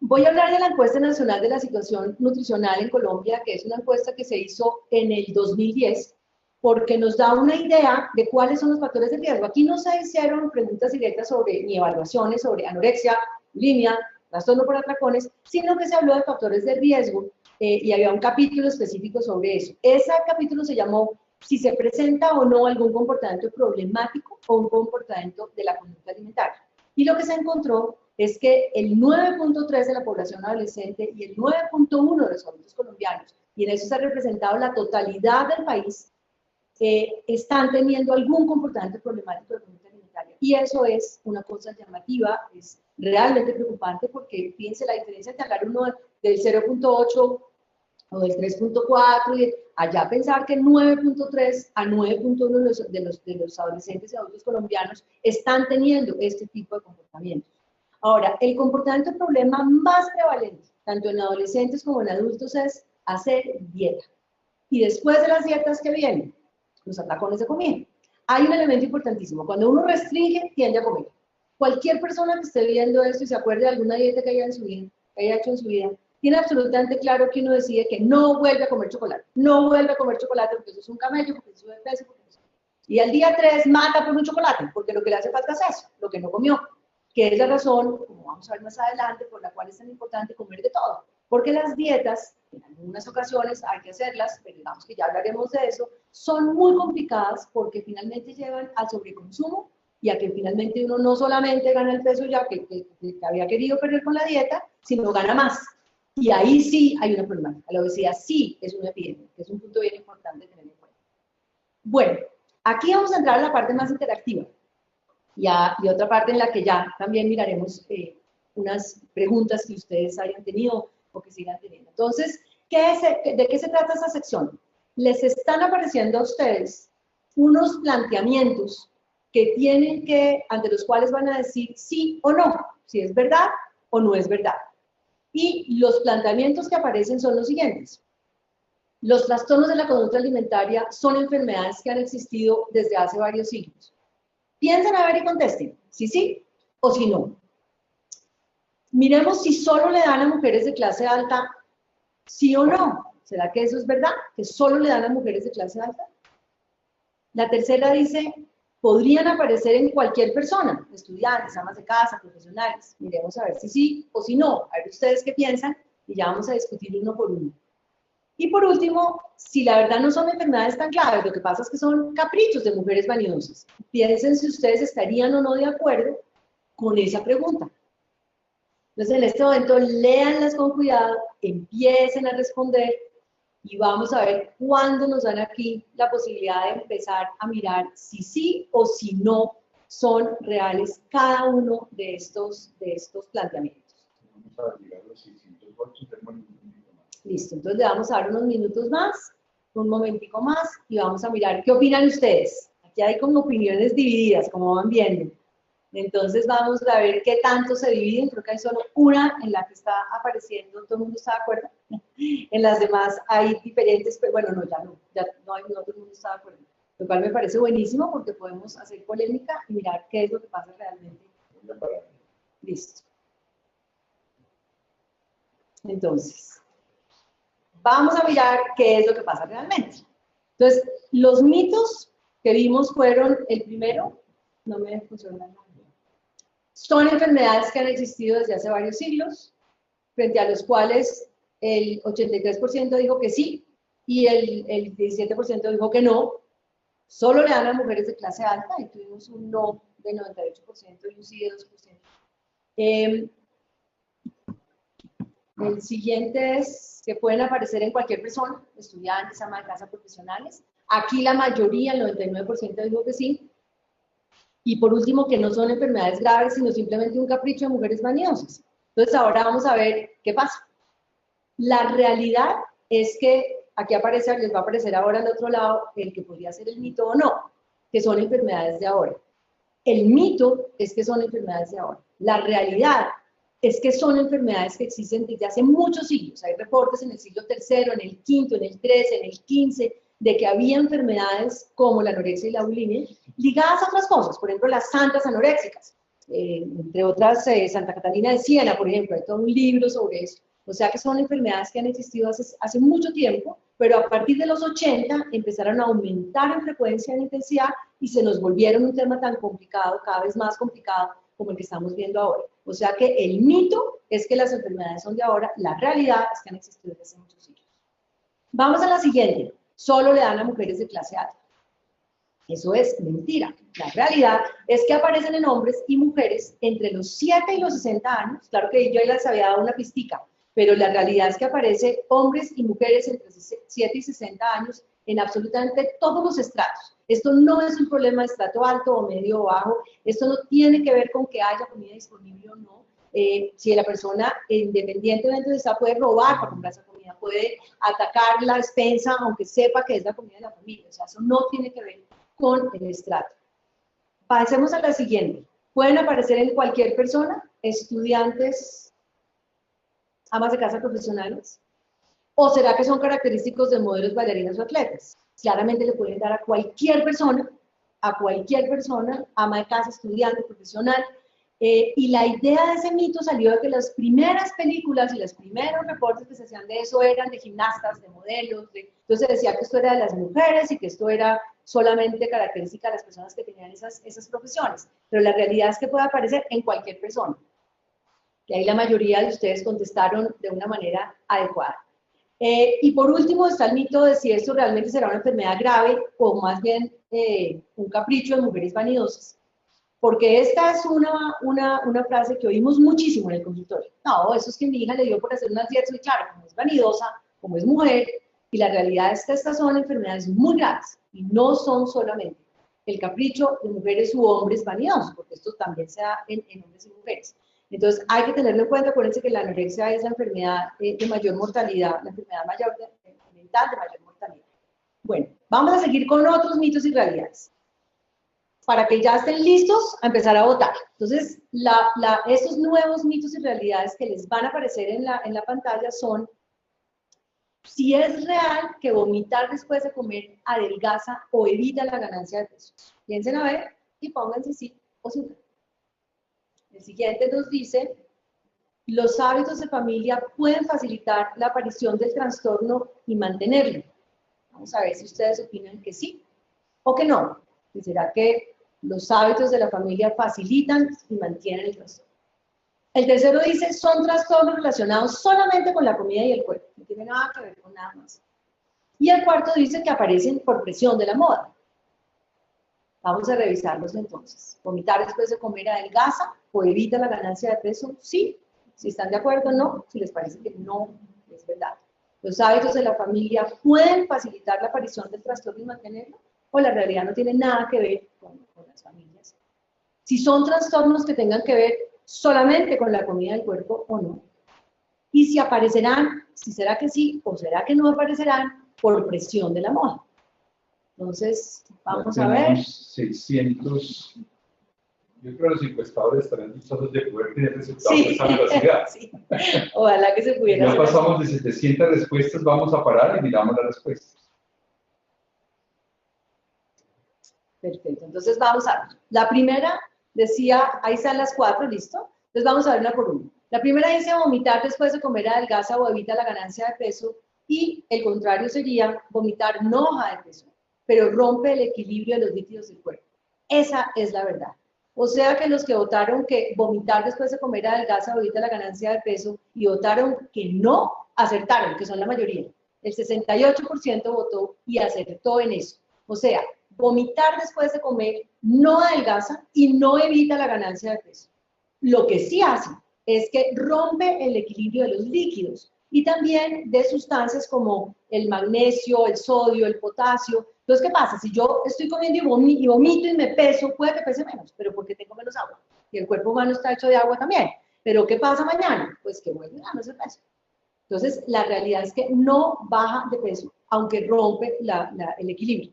Voy a hablar de la encuesta nacional de la situación nutricional en Colombia, que es una encuesta que se hizo en el 2010, porque nos da una idea de cuáles son los factores de riesgo. Aquí no se hicieron preguntas directas ni evaluaciones sobre anorexia, bulimia, trastorno por atracones, sino que se habló de factores de riesgo y había un capítulo específico sobre eso. Ese capítulo se llamó si se presenta o no algún comportamiento problemático o un comportamiento de la conducta alimentaria. Y lo que se encontró es que el 9.3 de la población adolescente y el 9.1 de los adultos colombianos, y en eso está representado la totalidad del país, están teniendo algún comportamiento problemático de conducta alimentaria. Y eso es una cosa llamativa, es realmente preocupante, porque fíjense la diferencia entre hablar uno del 0.8 o del 3.4 y allá pensar que 9.3 a 9.1 de los adolescentes y adultos colombianos están teniendo este tipo de comportamientos. Ahora, el comportamiento problema más prevalente, tanto en adolescentes como en adultos, es hacer dieta. Y después de las dietas que vienen, los atracones de comida. Hay un elemento importantísimo. Cuando uno restringe, tiende a comer. Cualquier persona que esté viendo esto y se acuerde de alguna dieta que haya hecho en su vida, tiene absolutamente claro que uno decide que no vuelve a comer chocolate. No vuelve a comer chocolate porque eso es un camello, porque eso sube de peso. Y al día 3 mata por un chocolate, porque lo que le hace falta es eso, lo que no comió. Que es la razón, como vamos a ver más adelante, por la cual es tan importante comer de todo. Porque las dietas, en algunas ocasiones hay que hacerlas, pero digamos que ya hablaremos de eso, son muy complicadas porque finalmente llevan al sobreconsumo y a que finalmente uno no solamente gana el peso ya que había querido perder con la dieta, sino gana más. Y ahí sí hay una problemática. La obesidad sí es una epidemia, que es un punto bien importante tener en cuenta. Bueno, aquí vamos a entrar a la parte más interactiva. Y otra parte en la que ya también miraremos unas preguntas que ustedes hayan tenido o que sigan teniendo. Entonces, ¿De qué se trata esta sección? Les están apareciendo a ustedes unos planteamientos que tienen que, ante los cuales van a decir sí o no, si es verdad o no es verdad. Y los planteamientos que aparecen son los siguientes. Los trastornos de la conducta alimentaria son enfermedades que han existido desde hace varios siglos. Piensen a ver y contesten, si sí o si no. Miremos si solo le dan a mujeres de clase alta, sí o no. ¿Será que eso es verdad? ¿Que solo le dan a mujeres de clase alta? La tercera dice, podrían aparecer en cualquier persona, estudiantes, amas de casa, profesionales. Miremos a ver si sí o si no. A ver ustedes qué piensan y ya vamos a discutir uno por uno. Y por último, si la verdad no son enfermedades tan graves, lo que pasa es que son caprichos de mujeres vanidosas. Piensen si ustedes estarían o no de acuerdo con esa pregunta. Entonces, en este momento, léanlas con cuidado, empiecen a responder y vamos a ver cuándo nos dan aquí la posibilidad de empezar a mirar si sí o si no son reales cada uno de estos planteamientos. Vamos a llegar a los 600 votos, tenemos un minutito más. Listo, entonces le vamos a dar unos minutos más, un momentico más, y vamos a mirar qué opinan ustedes. Aquí hay como opiniones divididas, como van viendo. Entonces vamos a ver qué tanto se dividen. Creo que hay solo una en la que está apareciendo, todo el mundo está de acuerdo. En las demás hay diferentes, pero bueno, no, ya no todo el mundo está de acuerdo. Lo cual me parece buenísimo porque podemos hacer polémica y mirar qué es lo que pasa realmente. Listo. Entonces, vamos a mirar qué es lo que pasa realmente. Entonces, los mitos que vimos fueron, el primero, no me funciona nada. Son enfermedades que han existido desde hace varios siglos, frente a los cuales el 83% dijo que sí y el 17% dijo que no. Solo le dan a mujeres de clase alta y tuvimos un no de 98% y un sí de 2%. El siguiente es que pueden aparecer en cualquier persona, estudiantes, ama de casa, profesionales. Aquí la mayoría, el 99% dijo que sí. Y por último, que no son enfermedades graves, sino simplemente un capricho de mujeres vanidosas. Entonces ahora vamos a ver qué pasa. La realidad es que aquí aparece, les va a aparecer ahora al otro lado el que podría ser el mito o no, que son enfermedades de ahora. El mito es que son enfermedades de ahora. La realidad es que son enfermedades que existen desde hace muchos siglos. Hay reportes en el siglo III, en el V, en el XIII, en el XV, de que había enfermedades como la anorexia y la bulimia ligadas a otras cosas, por ejemplo, las santas anoréxicas, entre otras Santa Catalina de Siena, por ejemplo, hay todo un libro sobre eso. O sea que son enfermedades que han existido hace mucho tiempo, pero a partir de los 80 empezaron a aumentar en frecuencia y en intensidad y se nos volvieron un tema tan complicado, cada vez más complicado, como el que estamos viendo ahora. O sea que el mito es que las enfermedades son de ahora, la realidad es que han existido desde hace muchos siglos. Vamos a la siguiente. Solo le dan a mujeres de clase alta. Eso es mentira. La realidad es que aparecen en hombres y mujeres entre los 7 y los 60 años. Claro que yo les había dado una pistica, pero la realidad es que aparece hombres y mujeres entre 7 y 60 años en absolutamente todos los estratos. Esto no es un problema de estrato alto o medio o bajo. Esto no tiene que ver con que haya comida disponible o no. Si la persona, independientemente de esa, puede robar para comprar esa comida, puede atacar la despensa, aunque sepa que es la comida de la familia. O sea, eso no tiene que ver con el estrato. Pasemos a la siguiente. Pueden aparecer en cualquier persona, estudiantes, amas de casa, profesionales, o será que son característicos de modelos, bailarinas o atletas. Claramente le pueden dar a cualquier persona, ama de casa, estudiante, profesional. Y la idea de ese mito salió de que las primeras películas y los primeros reportes que se hacían de eso eran de gimnastas, de modelos, entonces decía que esto era de las mujeres y que esto era solamente característica de las personas que tenían esas profesiones, pero la realidad es que puede aparecer en cualquier persona. Y ahí la mayoría de ustedes contestaron de una manera adecuada. Y por último está el mito de si esto realmente será una enfermedad grave o más bien un capricho de mujeres vanidosas. Porque esta es una frase que oímos muchísimo en el consultorio. No, eso es que mi hija le dio por hacer unas dietas y claro, como es vanidosa, como es mujer, y la realidad es que estas son enfermedades muy graves y no son solamente el capricho de mujeres u hombres vanidosos, porque esto también se da en hombres y mujeres. Entonces, hay que tenerlo en cuenta. Acuérdense que la anorexia es la enfermedad de mayor mortalidad, la enfermedad mental de mayor mortalidad. Bueno, vamos a seguir con otros mitos y realidades, para que ya estén listos a empezar a votar. Entonces, estos nuevos mitos y realidades que les van a aparecer en la pantalla son: si es real que vomitar después de comer adelgaza o evita la ganancia de peso. Piensen a ver y pónganse sí o sí. El siguiente nos dice: los hábitos de familia pueden facilitar la aparición del trastorno y mantenerlo. Vamos a ver si ustedes opinan que sí o que no. ¿Y será que los hábitos de la familia facilitan y mantienen el trastorno? El tercero dice: son trastornos relacionados solamente con la comida y el cuerpo. No tiene nada que ver con nada más. Y el cuarto dice que aparecen por presión de la moda. Vamos a revisarlos entonces. ¿Vomitar después de comer adelgaza o evita la ganancia de peso? Sí. Si están de acuerdo, no. Si les parece que no, es verdad. ¿Los hábitos de la familia pueden facilitar la aparición del trastorno y mantenerlo? ¿O la realidad no tiene nada que ver con las familias? Si son trastornos que tengan que ver solamente con la comida del cuerpo o no. Y si aparecerán, si será que sí o será que no aparecerán por presión de la moda. Entonces, vamos a ver. 600. Yo creo que los encuestadores estarán dichosos de poder tener resultados de esa velocidad. Sí. Ojalá que se pudiera. Ya pasamos de 700 respuestas, vamos a parar y miramos las respuestas. Perfecto, entonces vamos a ver. La primera decía, ahí están las 4, ¿listo? Entonces vamos a ver una por una. La primera dice: vomitar después de comer adelgaza o evita la ganancia de peso, y el contrario sería: vomitar no baja de peso, pero rompe el equilibrio de los líquidos del cuerpo. Esa es la verdad. O sea que los que votaron que vomitar después de comer adelgaza o evita la ganancia de peso y votaron que no, acertaron, que son la mayoría. El 68% votó y acertó en eso. O sea, vomitar después de comer no adelgaza y no evita la ganancia de peso. Lo que sí hace es que rompe el equilibrio de los líquidos y también de sustancias como el magnesio, el sodio, el potasio. Entonces, ¿qué pasa? Si yo estoy comiendo y vomito y me peso, puede que pese menos, pero porque tengo menos agua. Y el cuerpo humano está hecho de agua también. Pero ¿qué pasa mañana? Pues que vuelve a ganar ese peso. Entonces, la realidad es que no baja de peso, aunque rompe el equilibrio.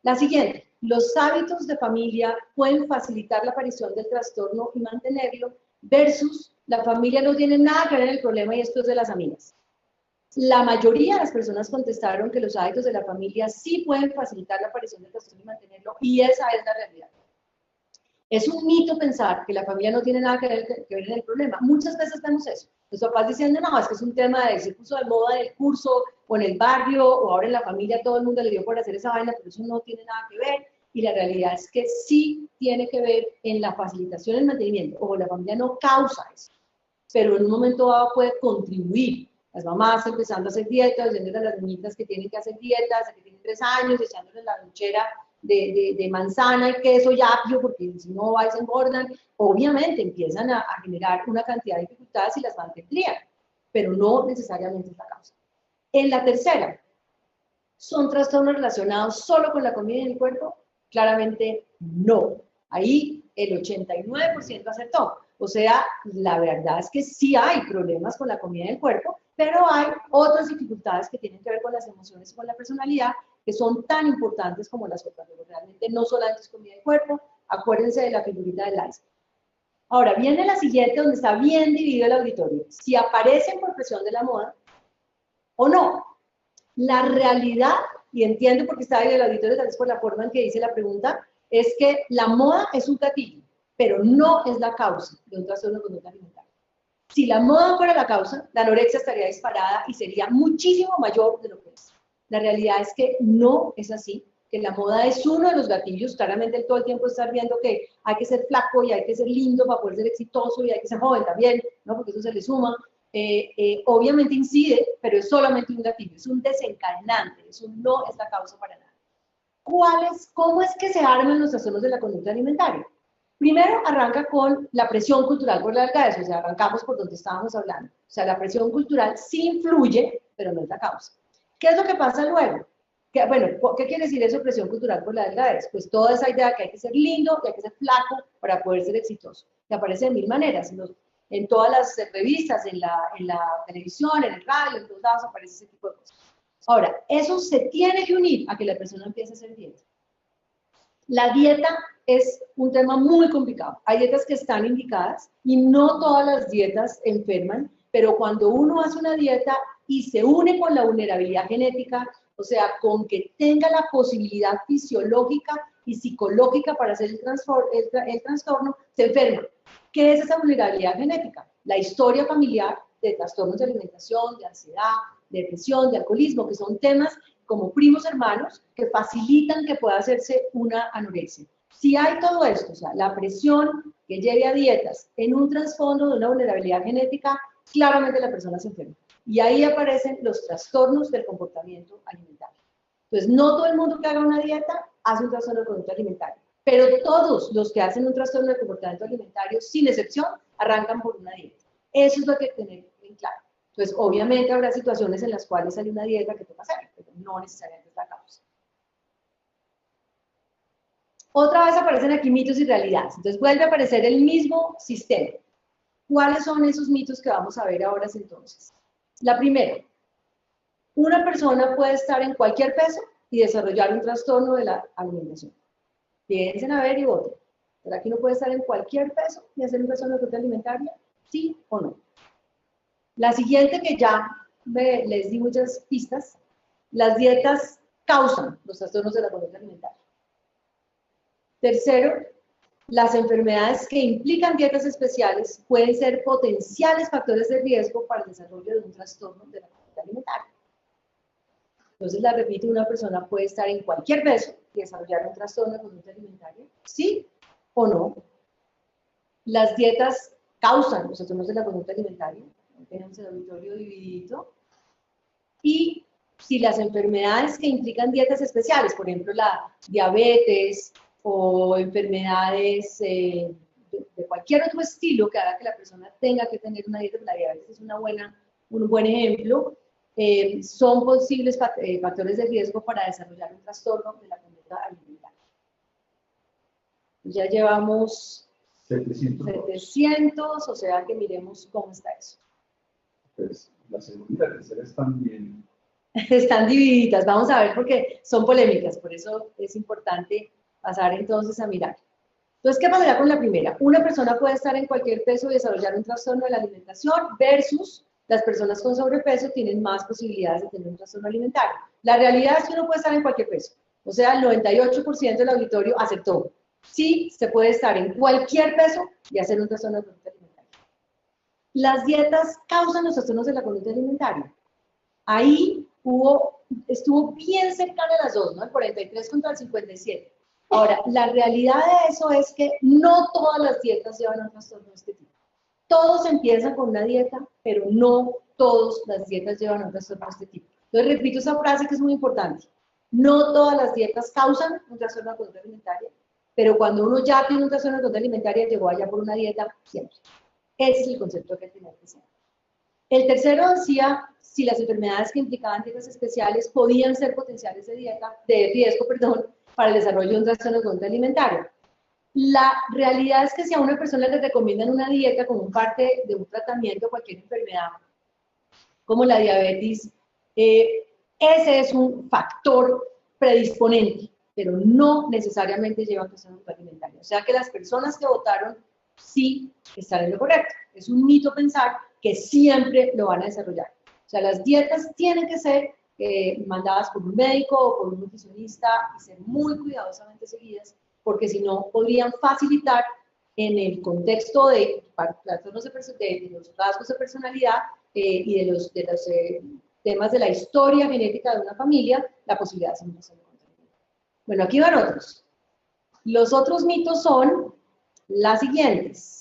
La siguiente: los hábitos de familia pueden facilitar la aparición del trastorno y mantenerlo, versus la familia no tiene nada que ver en el problema y esto es de las amigas. La mayoría de las personas contestaron que los hábitos de la familia sí pueden facilitar la aparición del trastorno y mantenerlo, y esa es la realidad. Es un mito pensar que la familia no tiene nada que ver en el problema. Muchas veces vemos eso. Los papás diciendo: no, es que es un tema de se puso de moda en el curso, o en el barrio, o ahora en la familia todo el mundo le dio por hacer esa vaina, pero eso no tiene nada que ver. Y la realidad es que sí tiene que ver en la facilitación del mantenimiento. O la familia no causa eso, pero en un momento dado puede contribuir. Las mamás empezando a hacer dietas, diciendo a las niñitas que tienen que hacer dietas, que tienen 3 años, echándoles la lonchera de manzana y queso y apio, porque si no va y se engordan, obviamente empiezan a generar una cantidad de dificultades y las mantendrían, pero no necesariamente es la causa. En la tercera, ¿son trastornos relacionados solo con la comida y el cuerpo? Claramente no. Ahí el 89% acertó. O sea, la verdad es que sí hay problemas con la comida y el cuerpo, pero hay otras dificultades que tienen que ver con las emociones y con la personalidad, que son tan importantes como las otras. Pero realmente no solamente es comida y cuerpo. Acuérdense de la figurita del iceberg. Ahora, viene la siguiente, donde está bien dividido el auditorio. Si aparecen por presión de la moda o no. La realidad, y entiendo por qué está ahí el auditorio, tal vez por la forma en que dice la pregunta, es que la moda es un gatillo, pero no es la causa de un trastorno de conducta alimentaria. Si la moda fuera la causa, la anorexia estaría disparada y sería muchísimo mayor de lo que es. La realidad es que no es así, que la moda es uno de los gatillos. Claramente todo el tiempo estar viendo que hay que ser flaco y hay que ser lindo para poder ser exitoso y hay que ser joven también, ¿no? Porque eso se le suma. Obviamente incide, pero es solamente un gatillo, es un desencadenante, eso no es la causa para nada. ¿Cómo es que se arman los trastornos de la conducta alimentaria? Primero arranca con la presión cultural por la delgadez, o sea, arrancamos por donde estábamos hablando. O sea, la presión cultural sí influye, pero no es la causa. ¿Qué es lo que pasa luego? ¿Qué quiere decir eso, presión cultural por la delgadez? Pues toda esa idea que hay que ser lindo, que hay que ser flaco para poder ser exitoso, que aparece de 1000 maneras. en todas las revistas, en la televisión, en el radio, en todos lados aparece ese tipo de cosas. Ahora, eso se tiene que unir a que la persona empiece a hacer dieta. La dieta es un tema muy complicado. Hay dietas que están indicadas y no todas las dietas enferman, pero cuando uno hace una dieta y se une con la vulnerabilidad genética, o sea, con que tenga la posibilidad fisiológica y psicológica para hacer el trastorno, se enferma. ¿Qué es esa vulnerabilidad genética? La historia familiar de trastornos de alimentación, de ansiedad, de depresión, de alcoholismo, que son temas como primos hermanos que facilitan que pueda hacerse una anorexia. Si hay todo esto, o sea, la presión que lleve a dietas en un trasfondo de una vulnerabilidad genética, claramente la persona se enferma. Y ahí aparecen los trastornos del comportamiento alimentario. Entonces, no todo el mundo que haga una dieta hace un trastorno del conducta alimentario, pero todos los que hacen un trastorno del comportamiento alimentario, sin excepción, arrancan por una dieta. Eso es lo que hay que tener en claro. Entonces, obviamente habrá situaciones en las cuales hay una dieta que toca hacer, pero no necesariamente es la causa. Otra vez aparecen aquí mitos y realidades. Entonces, vuelve a aparecer el mismo sistema. ¿Cuáles son esos mitos que vamos a ver ahora entonces? La primera, una persona puede estar en cualquier peso y desarrollar un trastorno de la alimentación. Piensen a ver y voten. ¿Será que uno puede estar en cualquier peso y hacer un trastorno de conducta alimentaria? ¿Sí o no? La siguiente, que ya les di muchas pistas, las dietas causan los trastornos de la conducta alimentaria. Tercero, las enfermedades que implican dietas especiales pueden ser potenciales factores de riesgo para el desarrollo de un trastorno de la conducta alimentaria. Entonces, la repito, una persona puede estar en cualquier peso y desarrollar un trastorno de conducta alimentaria, ¿sí o no? Las dietas causan los trastornos de la conducta alimentaria. Tenemos el auditorio dividido. Y si las enfermedades que implican dietas especiales, por ejemplo, la diabetes o enfermedades de cualquier otro estilo que haga que la persona tenga que tener una dieta, la diabetes es un buen ejemplo, son posibles factores de riesgo para desarrollar un trastorno de la conducta alimentaria. Ya llevamos 700, o sea que miremos cómo está eso. Pues la segunda y la tercera están bien. Están divididas, vamos a ver porque son polémicas, por eso es importante pasar entonces a mirar. Entonces, ¿qué pasará con la primera? Una persona puede estar en cualquier peso y desarrollar un trastorno de la alimentación versus las personas con sobrepeso tienen más posibilidades de tener un trastorno alimentario. La realidad es que uno puede estar en cualquier peso, o sea, el 98% del auditorio aceptó. Sí, se puede estar en cualquier peso y hacer un trastorno de conducta alimentaria. Las dietas causan los trastornos de la conducta alimentaria. Ahí estuvo bien cercana a las dos, ¿no? El 43 contra el 57. Ahora, la realidad de eso es que no todas las dietas llevan a un trastorno de este tipo. Todos empiezan con una dieta, pero no todas las dietas llevan a un trastorno de este tipo. Entonces, repito esa frase que es muy importante. No todas las dietas causan un trastorno de conducta alimentaria, pero cuando uno ya tiene un trastorno de conducta alimentaria, llegó allá por una dieta, siempre. Ese es el concepto que hay que tener presente. El tercero decía si las enfermedades que implicaban dietas especiales podían ser potenciales de riesgo, para el desarrollo de un trastorno de conducta alimentaria. La realidad es que si a una persona le recomiendan una dieta como parte de un tratamiento de cualquier enfermedad, como la diabetes, ese es un factor predisponente, pero no necesariamente lleva a un trastorno de conducta alimentaria. O sea que las personas que votaron sí están en lo correcto. Es un mito pensar que siempre lo van a desarrollar. O sea, las dietas tienen que ser mandadas por un médico o por un nutricionista y ser muy cuidadosamente seguidas, porque si no podrían facilitar en el contexto de los rasgos de personalidad y de los temas de la historia genética de una familia, la posibilidad de hacer un trastorno de conducta alimentaria. Bueno, aquí van otros. Los otros mitos son las siguientes.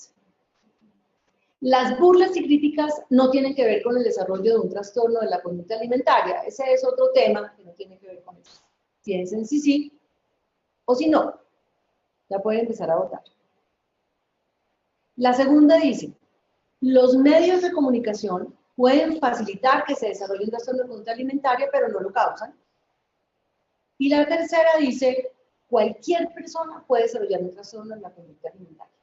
Las burlas y críticas no tienen que ver con el desarrollo de un trastorno de la conducta alimentaria. Ese es otro tema que no tiene que ver con eso. Piensen si sí o si no. Ya pueden empezar a votar. La segunda dice, los medios de comunicación pueden facilitar que se desarrolle un trastorno de conducta alimentaria, pero no lo causan. Y la tercera dice, cualquier persona puede desarrollar un trastorno de la conducta alimentaria.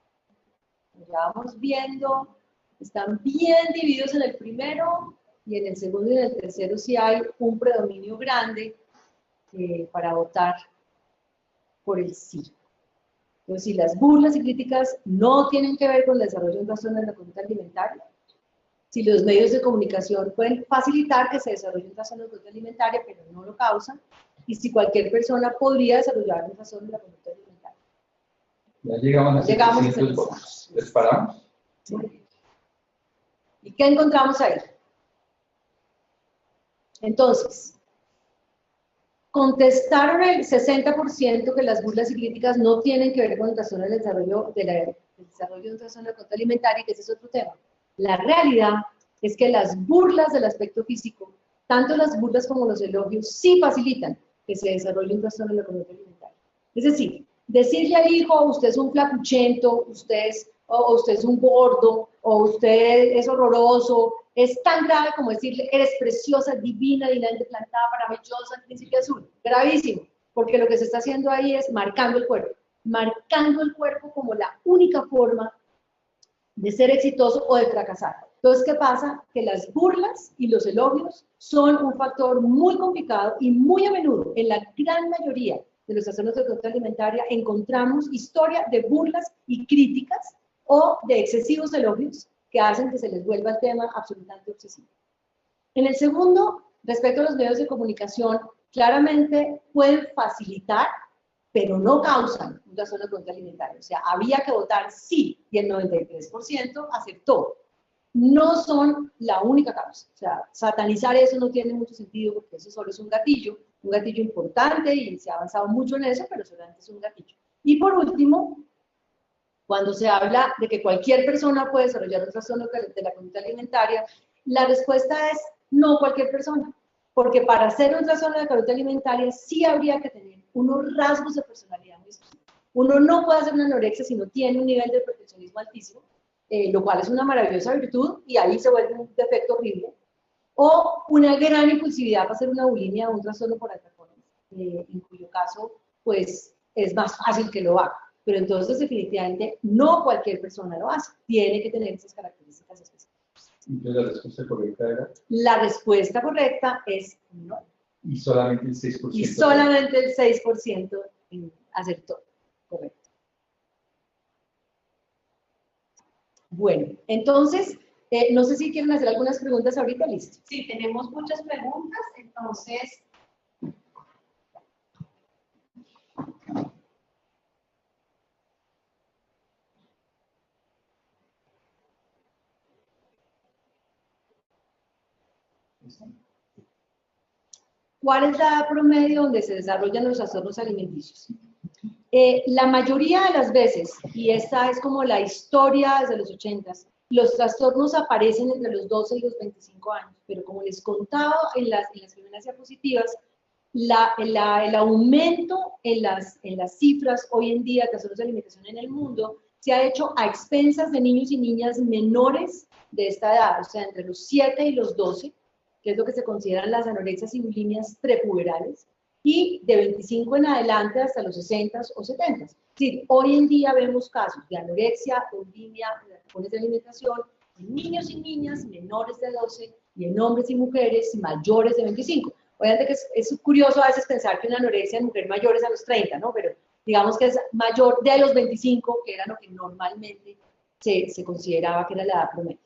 Ya vamos viendo Están bien divididos en el primero, y en el segundo y en el tercero sí hay un predominio grande para votar por el sí. Entonces, si las burlas y críticas no tienen que ver con el desarrollo de un trastorno de la conducta alimentaria, si los medios de comunicación pueden facilitar que se desarrolle un trastorno de conducta alimentaria, pero no lo causan, y si cualquier persona podría desarrollar un trastorno de la conducta alimentaria. Ya llegamos a 700 votos. ¿Les paramos? Sí. ¿Y qué encontramos ahí? Entonces, contestaron el 60% que las burlas y críticas no tienen que ver con el trastorno del desarrollo de un trastorno de conducta alimentaria, que ese es otro tema. La realidad es que las burlas del aspecto físico, tanto las burlas como los elogios, sí facilitan que se desarrolle un trastorno de la conducta alimentaria. Es decir, decirle al hijo, usted es un flacuchento, usted es un gordo, o usted es horroroso, es tan grave como decirle, eres preciosa, divina, divinamente plantada, maravillosa, príncipe azul. Gravísimo, porque lo que se está haciendo ahí es marcando el cuerpo como la única forma de ser exitoso o de fracasar. Entonces, ¿qué pasa? Que las burlas y los elogios son un factor muy complicado y muy a menudo, en la gran mayoría de los trastornos de conducta alimentaria, encontramos historia de burlas y críticas o de excesivos elogios que hacen que se les vuelva el tema absolutamente obsesivo. En el segundo, respecto a los medios de comunicación, claramente pueden facilitar, pero no causan un trastorno de conducta alimentaria. O sea, había que votar sí, y el 93% aceptó. No son la única causa. O sea, satanizar eso no tiene mucho sentido, porque eso solo es un gatillo importante, y se ha avanzado mucho en eso, pero solamente es un gatillo. Y por último, cuando se habla de que cualquier persona puede desarrollar un trastorno de la conducta alimentaria, la respuesta es no cualquier persona, porque para hacer un trastorno de la conducta alimentaria sí habría que tener unos rasgos de personalidad muy específicos. Uno no puede hacer una anorexia si no tiene un nivel de perfeccionismo altísimo, lo cual es una maravillosa virtud, y ahí se vuelve un defecto horrible, o una gran impulsividad para hacer una bulimia o un trastorno por atracón, en cuyo caso, pues, es más fácil que lo haga. Pero entonces, definitivamente, no cualquier persona lo hace. Tiene que tener esas características específicas. Entonces, ¿la respuesta correcta era? La respuesta correcta es no. Y solamente el 6%. Y solamente el 6% acertó. Correcto. Bueno, entonces, no sé si quieren hacer algunas preguntas ahorita, listo. Sí, tenemos muchas preguntas, entonces... ¿Cuál es la edad promedio donde se desarrollan los trastornos alimenticios? La mayoría de las veces, y esta es como la historia desde los 80s, los trastornos aparecen entre los 12 y los 25 años, pero como les contaba en las primeras diapositivas, el aumento en las cifras hoy en día de trastornos de alimentación en el mundo se ha hecho a expensas de niños y niñas menores de esta edad, o sea, entre los 7 y los 12, que es lo que se consideran las anorexias y bulimias prepuberales, y de 25 en adelante hasta los 60 o 70. Es decir, hoy en día vemos casos de anorexia, bulimia, de trastornos de alimentación en niños y niñas menores de 12 y en hombres y mujeres mayores de 25. Obviamente que es curioso a veces pensar que una anorexia en mujeres mayores a los 30, ¿no? Pero digamos que es mayor de los 25, que era lo que normalmente se consideraba que era la edad promedio.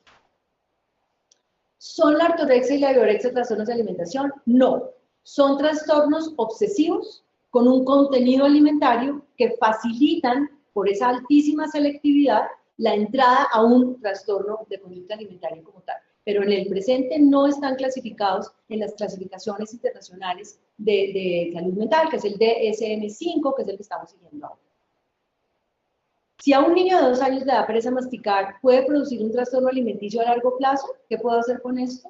¿Son la ortorexia y la biorexia trastornos de alimentación? No. Son trastornos obsesivos con un contenido alimentario que facilitan, por esa altísima selectividad, la entrada a un trastorno de conducta alimentaria como tal. Pero en el presente no están clasificados en las clasificaciones internacionales de salud mental, que es el DSM-5, que es el que estamos siguiendo ahora. Si a un niño de 2 años le da pereza masticar, ¿puede producir un trastorno alimenticio a largo plazo? ¿Qué puedo hacer con esto?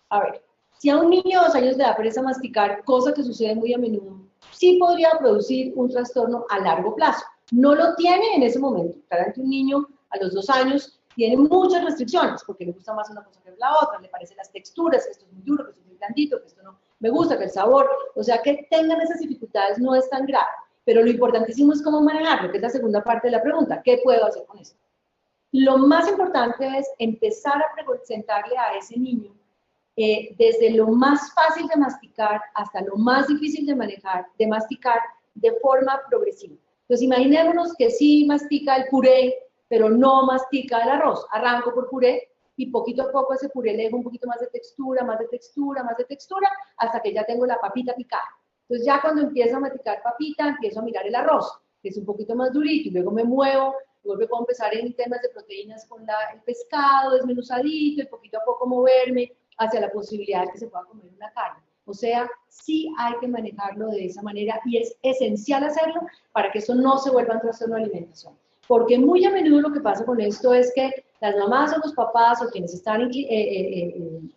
A ver, si a un niño de 2 años le da pereza masticar, cosa que sucede muy a menudo, sí podría producir un trastorno a largo plazo. No lo tiene en ese momento. Claramente un niño a los 2 años tiene muchas restricciones, porque le gusta más una cosa que la otra, le parecen las texturas, que esto es muy duro, que esto es muy blandito, que esto no me gusta, que el sabor, o sea, que tengan esas dificultades no es tan grave. Pero lo importantísimo es cómo manejarlo, que es la segunda parte de la pregunta. ¿Qué puedo hacer con esto? Lo más importante es empezar a presentarle a ese niño desde lo más fácil de masticar hasta lo más difícil de manejar, de masticar de forma progresiva. Entonces imaginémonos que sí mastica el puré, pero no mastica el arroz. Arranco por puré y poquito a poco ese puré le dejo un poquito más de textura, más de textura, más de textura, hasta que ya tengo la papita picada. Entonces ya cuando empiezo a masticar papita, empiezo a mirar el arroz, que es un poquito más durito, y luego me muevo, luego puedo empezar en temas de proteínas con el pescado desmenuzadito, y poquito a poco moverme hacia la posibilidad de que se pueda comer una carne. O sea, sí hay que manejarlo de esa manera y es esencial hacerlo para que eso no se vuelva un trastorno de alimentación. Porque muy a menudo lo que pasa con esto es que las mamás o los papás o quienes están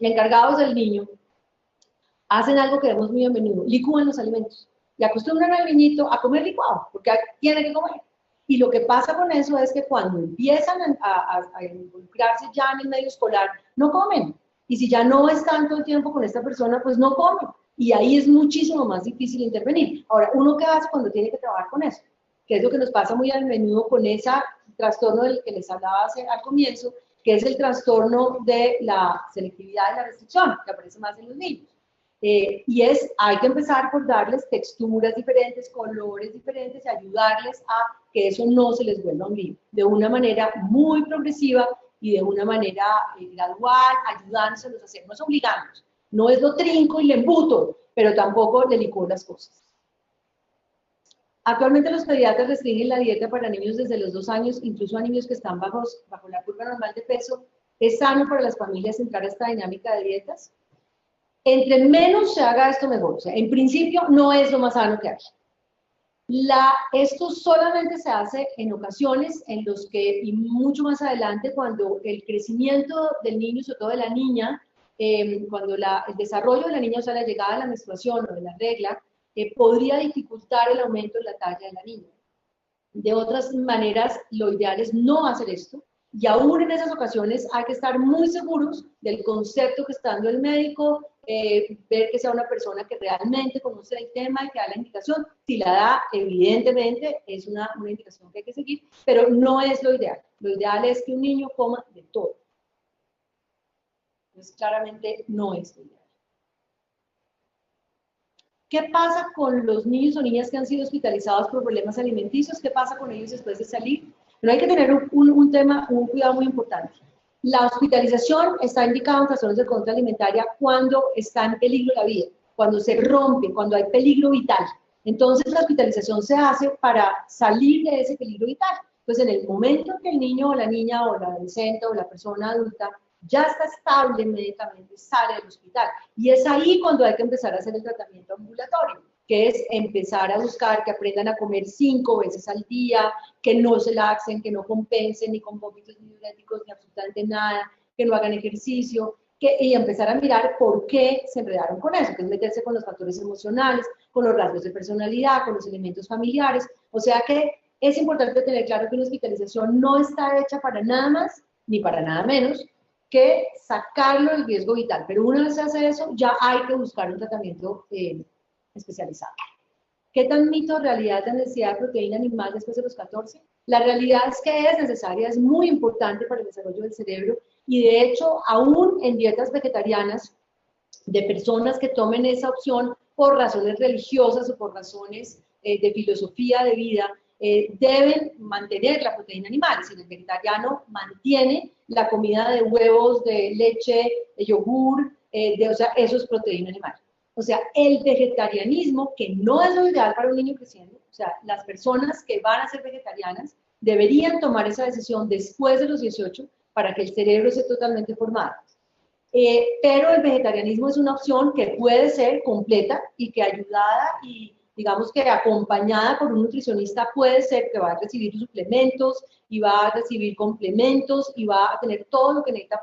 encargados del niño hacen algo que vemos muy a menudo, licúan los alimentos y acostumbran al niñito a comer licuado, porque tiene que comer. Y lo que pasa con eso es que cuando empiezan a involucrarse ya en el medio escolar, no comen. Y si ya no están todo el tiempo con esta persona, pues no comen. Y ahí es muchísimo más difícil intervenir. Ahora, ¿uno qué hace cuando tiene que trabajar con eso? Que es lo que nos pasa muy a menudo con ese trastorno del que les hablaba al comienzo, que es el trastorno de la selectividad y la restricción, que aparece más en los niños. Hay que empezar por darles texturas diferentes, colores diferentes y ayudarles a que eso no se les vuelva un lío, de una manera muy progresiva y de una manera gradual, ayudándoselos a hacer, no es obligándolos, no es lo trinco y le embuto, pero tampoco le licúo las cosas. Actualmente los pediatras restringen la dieta para niños desde los 2 años, incluso a niños que están bajo la curva normal de peso. ¿Es sano para las familias entrar a esta dinámica de dietas? Entre menos se haga esto, mejor. O sea, en principio no es lo más sano que hay. Esto solamente se hace en ocasiones en los que, y mucho más adelante, cuando el crecimiento del niño, sobre todo de la niña, cuando el desarrollo de la niña, o sea, la llegada de la menstruación o de la regla, podría dificultar el aumento de la talla de la niña. De otras maneras, lo ideal es no hacer esto, y aún en esas ocasiones hay que estar muy seguros del concepto que está dando el médico, ver que sea una persona que realmente conoce el tema y que da la indicación. Si la da, evidentemente es una indicación que hay que seguir, pero no es lo ideal. Lo ideal es que un niño coma de todo. Entonces, claramente no es lo ideal. ¿Qué pasa con los niños o niñas que han sido hospitalizados por problemas alimenticios? ¿Qué pasa con ellos después de salir? Pero hay que tener un cuidado muy importante. La hospitalización está indicada en trastornos de conducta alimentaria cuando está en peligro la vida, cuando se rompe, cuando hay peligro vital. Entonces la hospitalización se hace para salir de ese peligro vital. Pues en el momento que el niño o la niña o la adolescente o la persona adulta ya está estable médicamente, sale del hospital. Y es ahí cuando hay que empezar a hacer el tratamiento ambulatorio, que es empezar a buscar que aprendan a comer 5 veces al día, que no se laxen, que no compensen ni con vómitos ni diuréticos ni absolutamente nada, que no hagan ejercicio, y empezar a mirar por qué se enredaron con eso, que es meterse con los factores emocionales, con los rasgos de personalidad, con los elementos familiares. O sea que es importante tener claro que una hospitalización no está hecha para nada más ni para nada menos que sacarlo del riesgo vital. Pero una vez se hace eso, ya hay que buscar un tratamiento especializado. ¿Qué tan mito o realidad es la necesidad de proteína animal después de los 14? La realidad es que es necesaria, es muy importante para el desarrollo del cerebro y de hecho, aún en dietas vegetarianas de personas que tomen esa opción por razones religiosas o por razones de filosofía de vida, deben mantener la proteína animal. Es decir, el vegetariano mantiene la comida de huevos, de leche, de yogur, o sea, eso es proteína animal. O sea, el vegetarianismo, que no es lo ideal para un niño creciendo, o sea, las personas que van a ser vegetarianas deberían tomar esa decisión después de los 18 para que el cerebro esté totalmente formado. Pero el vegetarianismo es una opción que puede ser completa y que ayudada y digamos que acompañada por un nutricionista puede ser que va a recibir suplementos y va a recibir complementos y va a tener todo lo que necesita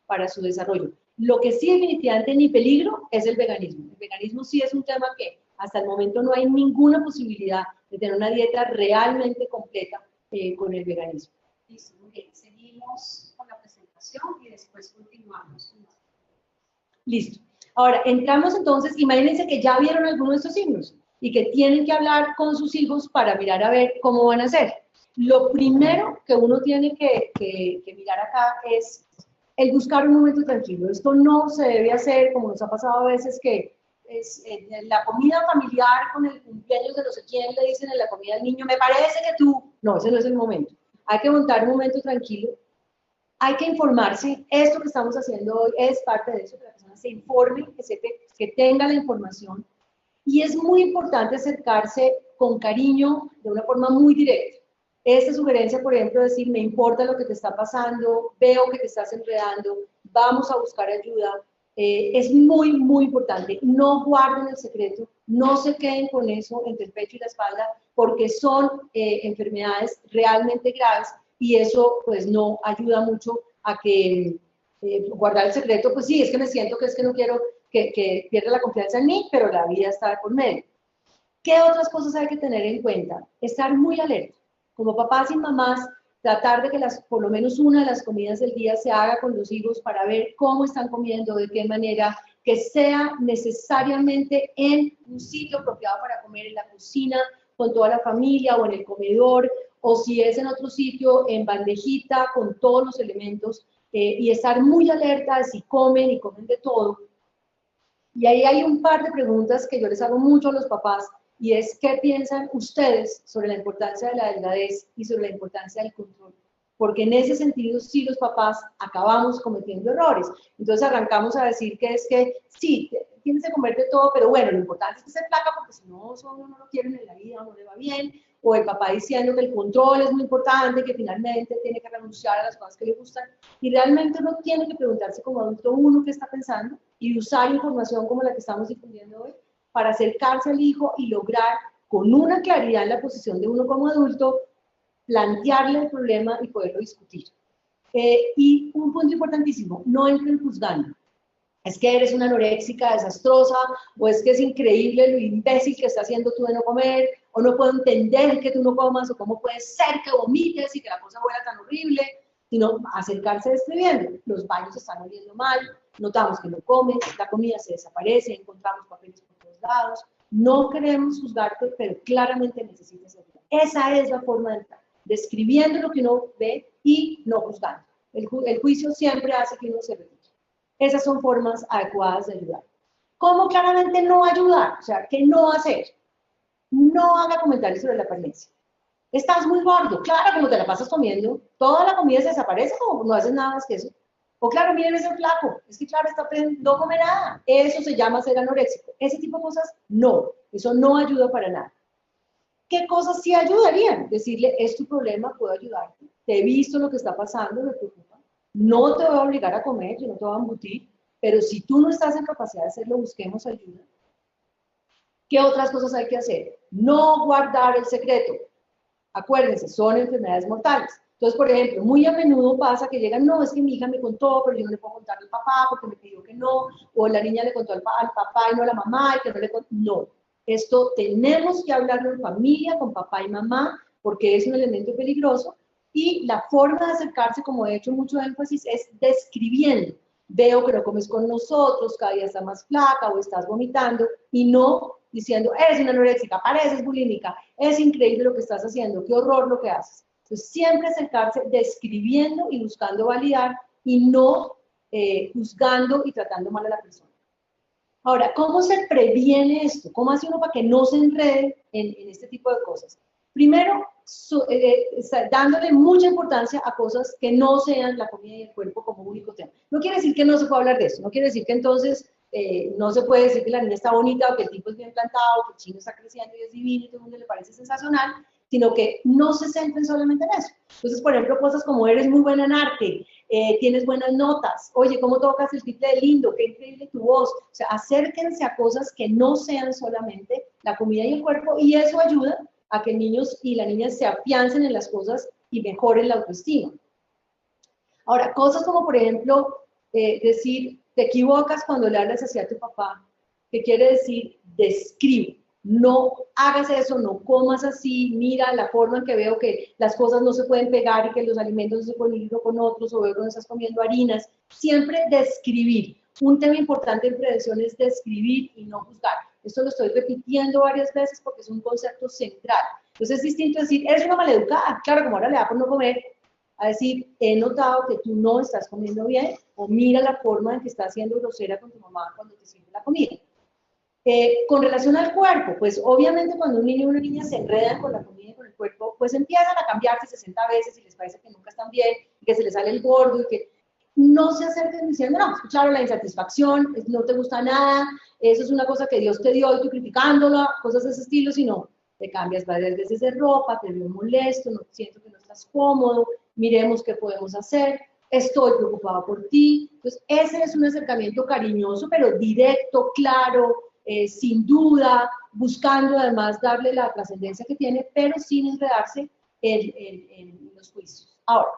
para su desarrollo. Lo que sí definitivamente ni peligro es el veganismo. El veganismo sí es un tema que hasta el momento no hay ninguna posibilidad de tener una dieta realmente completa con el veganismo. Listo, muy bien. Seguimos con la presentación y después continuamos. Listo. Ahora, entramos entonces, imagínense que ya vieron algunos de estos signos y que tienen que hablar con sus hijos para mirar a ver cómo van a hacer. Lo primero que uno tiene que mirar acá es el buscar un momento tranquilo. Esto no se debe hacer, como nos ha pasado a veces, que es la comida familiar con el cumpleaños de no sé quién, le dicen en la comida al niño, me parece que tú... No, ese no es el momento. Hay que montar un momento tranquilo. Hay que informarse. Esto que estamos haciendo hoy es parte de eso, que la persona se informe, que tenga la información. Y es muy importante acercarse con cariño, de una forma muy directa. Esta sugerencia, por ejemplo, decir, me importa lo que te está pasando, veo que te estás enredando, vamos a buscar ayuda, es muy, muy importante. No guarden el secreto, no se queden con eso entre el pecho y la espalda, porque son enfermedades realmente graves y eso pues no ayuda mucho a que guardar el secreto, pues sí, es que me siento que es que no quiero que pierda la confianza en mí, pero la vida está de por medio. ¿Qué otras cosas hay que tener en cuenta? Estar muy alerta. Como papás y mamás, tratar de que por lo menos una de las comidas del día se haga con los hijos para ver cómo están comiendo, de qué manera, que sea necesariamente en un sitio apropiado para comer, en la cocina, con toda la familia o en el comedor, o si es en otro sitio, en bandejita, con todos los elementos, y estar muy alerta de si comen y comen de todo. Y ahí hay un par de preguntas que yo les hago mucho a los papás, y es, ¿qué piensan ustedes sobre la importancia de la delgadez y sobre la importancia del control? Porque en ese sentido, sí, los papás acabamos cometiendo errores. Entonces arrancamos a decir que es que, sí, tienes que comer de todo, pero bueno, lo importante es que se flaca, porque si no, eso uno no lo quiere en la vida, no le va bien. O el papá diciendo que el control es muy importante, que finalmente tiene que renunciar a las cosas que le gustan. Y realmente uno tiene que preguntarse como adulto uno qué está pensando y usar información como la que estamos difundiendo hoy para acercarse al hijo y lograr, con una claridad en la posición de uno como adulto, plantearle el problema y poderlo discutir. Y un punto importantísimo, no entren juzgando. Es que eres una anoréxica desastrosa, o es que es increíble lo imbécil que está haciendo tú de no comer, o no puedo entender que tú no comas, o cómo puede ser que vomites y que la cosa huela tan horrible, sino acercarse describiendo. Los baños están oliendo mal, notamos que no comes, la comida se desaparece, encontramos papeles por todos lados. No queremos juzgarte, pero claramente necesitas ayuda. Esa es la forma de entrar, describiendo lo que uno ve y no juzgando. El juicio siempre hace que uno se retire. Esas son formas adecuadas de ayudar. ¿Cómo claramente no ayudar? O sea, ¿qué no hacer? No haga comentarios sobre la apariencia. Estás muy gordo. Claro, como te la pasas comiendo, toda la comida se desaparece como no haces nada más que eso. O claro, miren ese flaco. Es que claro, no come nada. Eso se llama ser anoréxico. Ese tipo de cosas, no. Eso no ayuda para nada. ¿Qué cosas sí ayudarían? Decirle, es tu problema, puedo ayudarte. Te he visto lo que está pasando, me preocupa. No te voy a obligar a comer, yo no te voy a embutir, pero si tú no estás en capacidad de hacerlo, busquemos ayuda. ¿Qué otras cosas hay que hacer? No guardar el secreto. Acuérdense, son enfermedades mortales. Entonces, por ejemplo, muy a menudo pasa que llegan, no, es que mi hija me contó, pero yo no le puedo contar al papá porque me pidió que no, o la niña le contó al papá y no a la mamá, y que no le contó. No, esto tenemos que hablarlo en familia, con papá y mamá, porque es un elemento peligroso. Y la forma de acercarse, como he hecho mucho énfasis, es describiendo. Veo que no comes con nosotros, cada día estás más flaca o estás vomitando, y no diciendo, eres una anoréxica, pareces bulímica, es increíble lo que estás haciendo, qué horror lo que haces. Entonces, siempre acercarse describiendo y buscando validar y no juzgando y tratando mal a la persona. Ahora, ¿cómo se previene esto? ¿Cómo hace uno para que no se enrede en este tipo de cosas? Primero, dándole mucha importancia a cosas que no sean la comida y el cuerpo como único tema. No quiere decir que no se pueda hablar de eso, no quiere decir que entonces no se puede decir que la niña está bonita o que el tipo es bien plantado, que el chino está creciendo y es divino y todo el mundo le parece sensacional, sino que no se centren solamente en eso. Entonces, por ejemplo, cosas como eres muy buena en arte, tienes buenas notas, oye, ¿cómo tocas el triple de lindo? Qué increíble tu voz. O sea, acérquense a cosas que no sean solamente la comida y el cuerpo, y eso ayuda a que niños y las niñas se afiancen en las cosas y mejoren la autoestima. Ahora, cosas como, por ejemplo, decir, te equivocas cuando le hablas hacia tu papá, que quiere decir, describe. No hagas eso, no comas así, mira la forma en que veo que las cosas no se pueden pegar y que los alimentos no se pueden ir uno con otros, o veo cuando estás comiendo harinas. Siempre describir. Un tema importante en prevención es describir y no juzgar. Esto lo estoy repitiendo varias veces porque es un concepto central. Entonces es distinto decir, eres una maleducada, claro, como ahora le da por no comer, a decir, he notado que tú no estás comiendo bien, o mira la forma en que estás siendo grosera con tu mamá cuando te sirve la comida. Con relación al cuerpo, pues obviamente cuando un niño o una niña se enredan con la comida y con el cuerpo, pues empiezan a cambiarse 60 veces y les parece que nunca están bien, y que se les sale el gordo, y que no se acerquen diciendo, no, claro, la insatisfacción, no te gusta nada, eso es una cosa que Dios te dio y tú criticándola, cosas de ese estilo, sino te cambias varias veces de ropa, te veo molesto, no siento que no estás cómodo, miremos qué podemos hacer, estoy preocupada por ti. Entonces, ese es un acercamiento cariñoso, pero directo, claro, sin duda, buscando además darle la trascendencia que tiene, pero sin enredarse en los juicios. Ahora,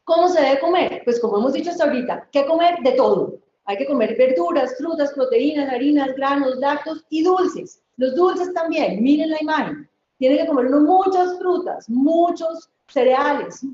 ¿cómo se debe comer? Pues como hemos dicho hasta ahorita, ¿qué comer? De todo. Hay que comer verduras, frutas, proteínas, harinas, granos, lácteos y dulces. Los dulces también, miren la imagen. Tiene que comer uno muchas frutas, muchos cereales,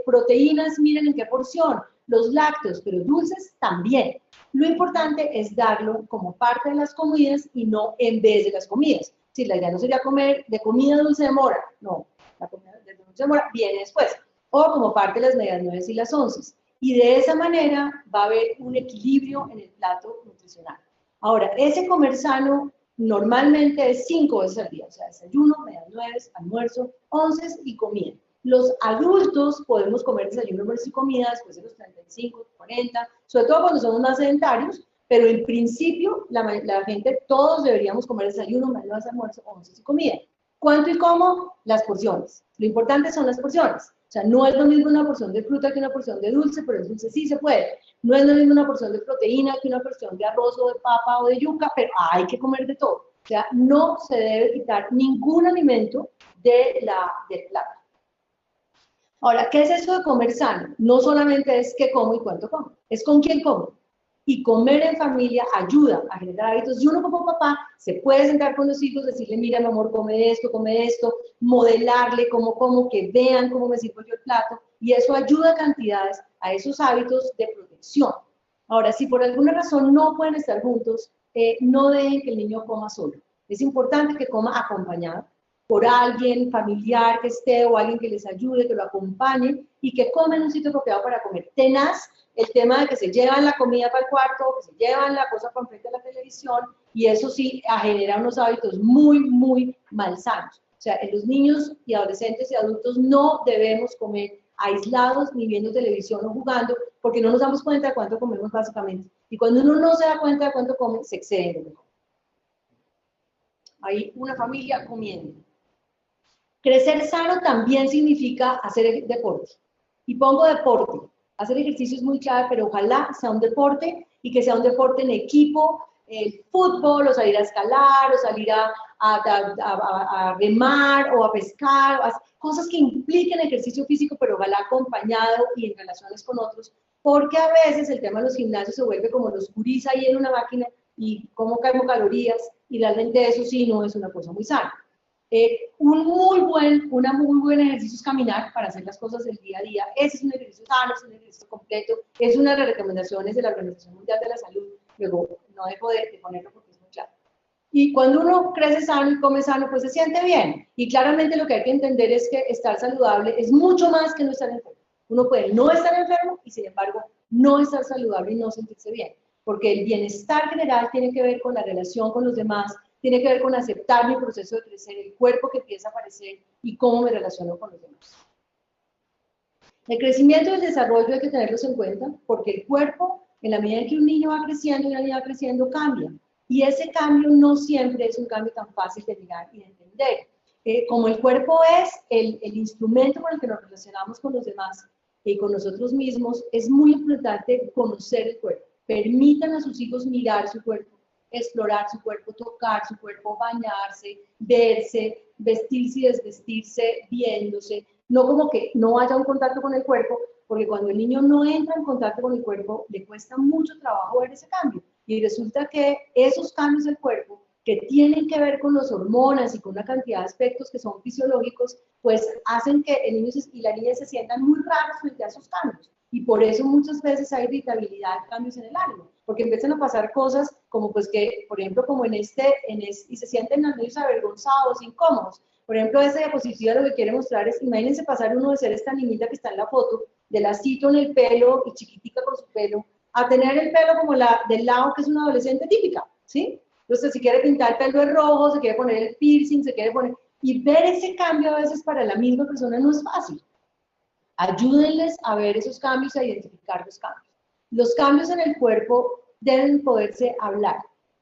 proteínas, miren en qué porción, los lácteos, pero dulces también. Lo importante es darlo como parte de las comidas y no en vez de las comidas. Si la idea no sería comer de comida dulce de mora, no, la comida de dulce de mora viene después, o como parte de las medias nueves y las onces. Y de esa manera va a haber un equilibrio en el plato nutricional. Ahora, ese comer sano normalmente es 5 veces al día, o sea, desayuno, medias nueves, almuerzo, onces y comida. Los adultos podemos comer desayuno, almuerzo y comida después de los 35, 40, sobre todo cuando somos más sedentarios, pero en principio la gente, todos deberíamos comer desayuno, medias nueves, almuerzo, onces y comida. ¿Cuánto y cómo? Las porciones. Lo importante son las porciones. O sea, no es lo mismo una porción de fruta que una porción de dulce, pero el dulce sí se puede. No es lo mismo una porción de proteína que una porción de arroz o de papa o de yuca, pero hay que comer de todo. O sea, no se debe quitar ningún alimento del plato. Ahora, ¿qué es eso de comer sano? No solamente es qué como y cuánto como, es con quién como. Y comer en familia ayuda a generar hábitos. Y uno como papá se puede sentar con los hijos, decirle, mira, mi amor, come esto, modelarle como que vean cómo me sirvo yo el plato. Y eso ayuda a cantidades a esos hábitos de protección. Ahora, si por alguna razón no pueden estar juntos, no dejen que el niño coma solo. Es importante que coma acompañado por alguien familiar que esté o alguien que les ayude, que lo acompañe y que coma en un sitio apropiado para comer. Tenaz el tema de que se llevan la comida para el cuarto, que se llevan la cosa para frente de la televisión, y eso sí genera unos hábitos muy, muy malsanos. O sea, en los niños y adolescentes y adultos no debemos comer aislados ni viendo televisión o jugando, porque no nos damos cuenta de cuánto comemos básicamente. Y cuando uno no se da cuenta de cuánto come, se excede lo mejor. Hay una familia comiendo. Crecer sano también significa hacer deporte. Y pongo deporte. Hacer ejercicio es muy clave, pero ojalá sea un deporte y que sea un deporte en equipo, el fútbol, o salir a escalar, o salir a remar, o a pescar, cosas que impliquen ejercicio físico, pero ojalá acompañado y en relaciones con otros, porque a veces el tema de los gimnasios se vuelve como los gurís ahí en una máquina y cómo cargo calorías, y realmente eso sí no es una cosa muy sana. Un muy buen ejercicio es caminar para hacer las cosas del día a día. Ese es un ejercicio sano, es un ejercicio completo, es una de las recomendaciones de la Organización Mundial de la Salud. Luego, no dejo de ponerlo porque es muy claro. Y cuando uno crece sano y come sano, pues se siente bien. Y claramente lo que hay que entender es que estar saludable es mucho más que no estar enfermo. Uno puede no estar enfermo y sin embargo no estar saludable y no sentirse bien. Porque el bienestar general tiene que ver con la relación con los demás, tiene que ver con aceptar mi proceso de crecer, el cuerpo que empieza a aparecer y cómo me relaciono con los demás. El crecimiento y el desarrollo hay que tenerlos en cuenta porque el cuerpo, en la medida en que un niño va creciendo y una niña va creciendo, cambia. Y ese cambio no siempre es un cambio tan fácil de mirar y de entender. Como el cuerpo es el instrumento con el que nos relacionamos con los demás y con nosotros mismos, es muy importante conocer el cuerpo. Permitan a sus hijos mirar su cuerpo, explorar su cuerpo, tocar su cuerpo, bañarse, verse, vestirse y desvestirse, viéndose. No como que no haya un contacto con el cuerpo, porque cuando el niño no entra en contacto con el cuerpo, le cuesta mucho trabajo ver ese cambio. Y resulta que esos cambios del cuerpo, que tienen que ver con las hormonas y con una cantidad de aspectos que son fisiológicos, pues hacen que el niño y la niña se sientan muy raros frente a esos cambios. Y por eso muchas veces hay irritabilidad, cambios en el ánimo. porque empiezan a pasar cosas como pues que, por ejemplo, como y se sienten los niños avergonzados, incómodos. Por ejemplo, esta diapositiva lo que quiere mostrar es, imagínense pasar uno de ser esta niñita que está en la foto, de lacito en el pelo y chiquitica con su pelo, a tener el pelo como la del lado que es una adolescente típica, ¿sí? Entonces, si quiere pintar el pelo de rojo, se quiere poner el piercing, se quiere poner... Y ver ese cambio a veces para la misma persona no es fácil. Ayúdenles a ver esos cambios, a identificar los cambios. Los cambios en el cuerpo deben poderse hablar.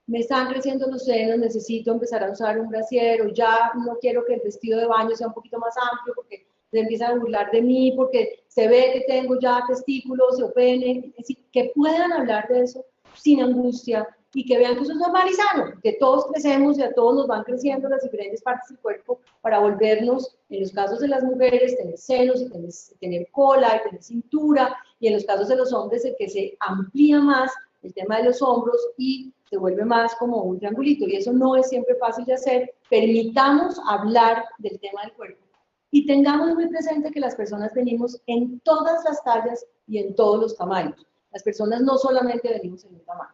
Me están creciendo los senos, necesito empezar a usar un brasier, o ya no quiero que el vestido de baño sea un poquito más amplio porque se empiezan a burlar de mí, porque se ve que tengo ya testículos o pene. Es decir, que puedan hablar de eso sin angustia y que vean que eso es normal y sano, que todos crecemos y a todos nos van creciendo las diferentes partes del cuerpo para volvernos, en los casos de las mujeres, tener senos y tener cola y tener cintura, y en los casos de los hombres el que se amplía más el tema de los hombros y se vuelve más como un triangulito, y eso no es siempre fácil de hacer. Permitamos hablar del tema del cuerpo y tengamos muy presente que las personas venimos en todas las tallas y en todos los tamaños. Las personas no solamente venimos en un tamaño.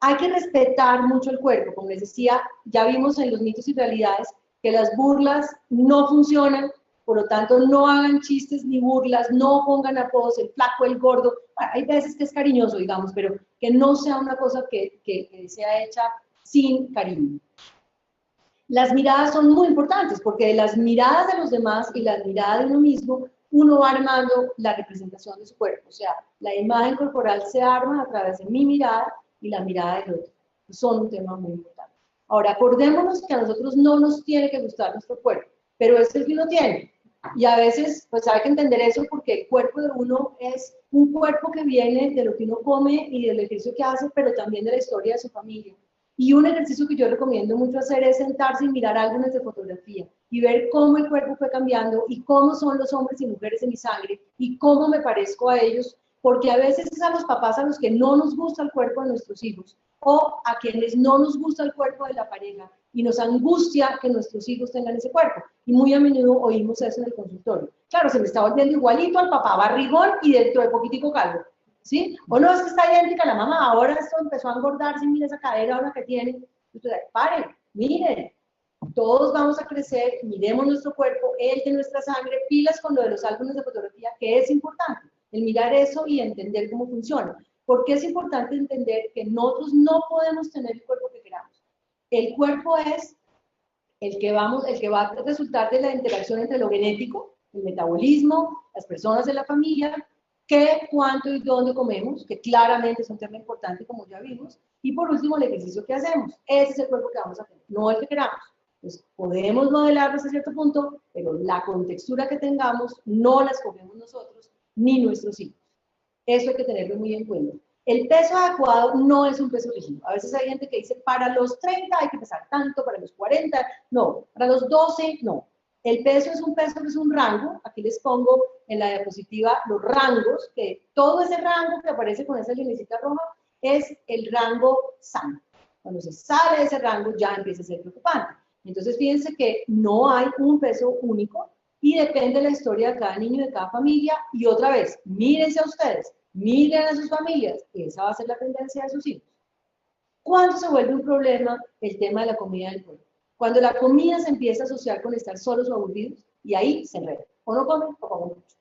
Hay que respetar mucho el cuerpo, como les decía, ya vimos en los mitos y realidades que las burlas no funcionan, por lo tanto no hagan chistes ni burlas, no pongan apodos, el flaco, el gordo. Bueno, hay veces que es cariñoso, digamos, pero que no sea una cosa que sea hecha sin cariño. Las miradas son muy importantes, porque de las miradas de los demás y las miradas de uno mismo, uno va armando la representación de su cuerpo. O sea, la imagen corporal se arma a través de mi mirada y la mirada del otro. Son un tema muy importante. Ahora, acordémonos que a nosotros no nos tiene que gustar nuestro cuerpo, pero es el que uno tiene. Y a veces, pues hay que entender eso, porque el cuerpo de uno es un cuerpo que viene de lo que uno come y del ejercicio que hace, pero también de la historia de su familia. Y un ejercicio que yo recomiendo mucho hacer es sentarse y mirar álbumes de fotografía y ver cómo el cuerpo fue cambiando y cómo son los hombres y mujeres en mi sangre y cómo me parezco a ellos, porque a veces es a los papás a los que no nos gusta el cuerpo de nuestros hijos o a quienes no nos gusta el cuerpo de la pareja y nos angustia que nuestros hijos tengan ese cuerpo. Y muy a menudo oímos eso en el consultorio. Claro, se me está volviendo igualito al papá, barrigón y dentro de poquitico calvo. ¿Sí? O no, es que está idéntica a la mamá, ahora esto empezó a engordarse, mira esa cadera ahora que tiene. Entonces, paren, miren, todos vamos a crecer, miremos nuestro cuerpo, el de nuestra sangre, pilas con lo de los álbumes de fotografía, que es importante, el mirar eso y entender cómo funciona. Porque es importante entender que nosotros no podemos tener el cuerpo que queramos. El cuerpo es el que va a resultar de la interacción entre lo genético, el metabolismo, las personas de la familia, qué, cuánto y dónde comemos, que claramente es un tema importante, como ya vimos, y por último, el ejercicio que hacemos. Ese es el cuerpo que vamos a tener, no el que queramos. Entonces, podemos modelarlo hasta cierto punto, pero la contextura que tengamos no la escogemos nosotros ni nuestros hijos. Eso hay que tenerlo muy en cuenta. El peso adecuado no es un peso rígido. A veces hay gente que dice, para los 30 hay que pesar tanto, para los 40, no, para los 12, no. El peso es un rango. Aquí les pongo en la diapositiva los rangos, que todo ese rango que aparece con esa linecita roja es el rango sano. Cuando se sale de ese rango ya empieza a ser preocupante. Entonces fíjense que no hay un peso único y depende de la historia de cada niño y de cada familia. Y otra vez, mírense a ustedes, miren a sus familias, esa va a ser la tendencia de sus hijos. ¿Cuándo se vuelve un problema el tema de la comida del cuerpo? Cuando la comida se empieza a asociar con estar solos o aburridos, y ahí se enreda. O no comen o comen mucho.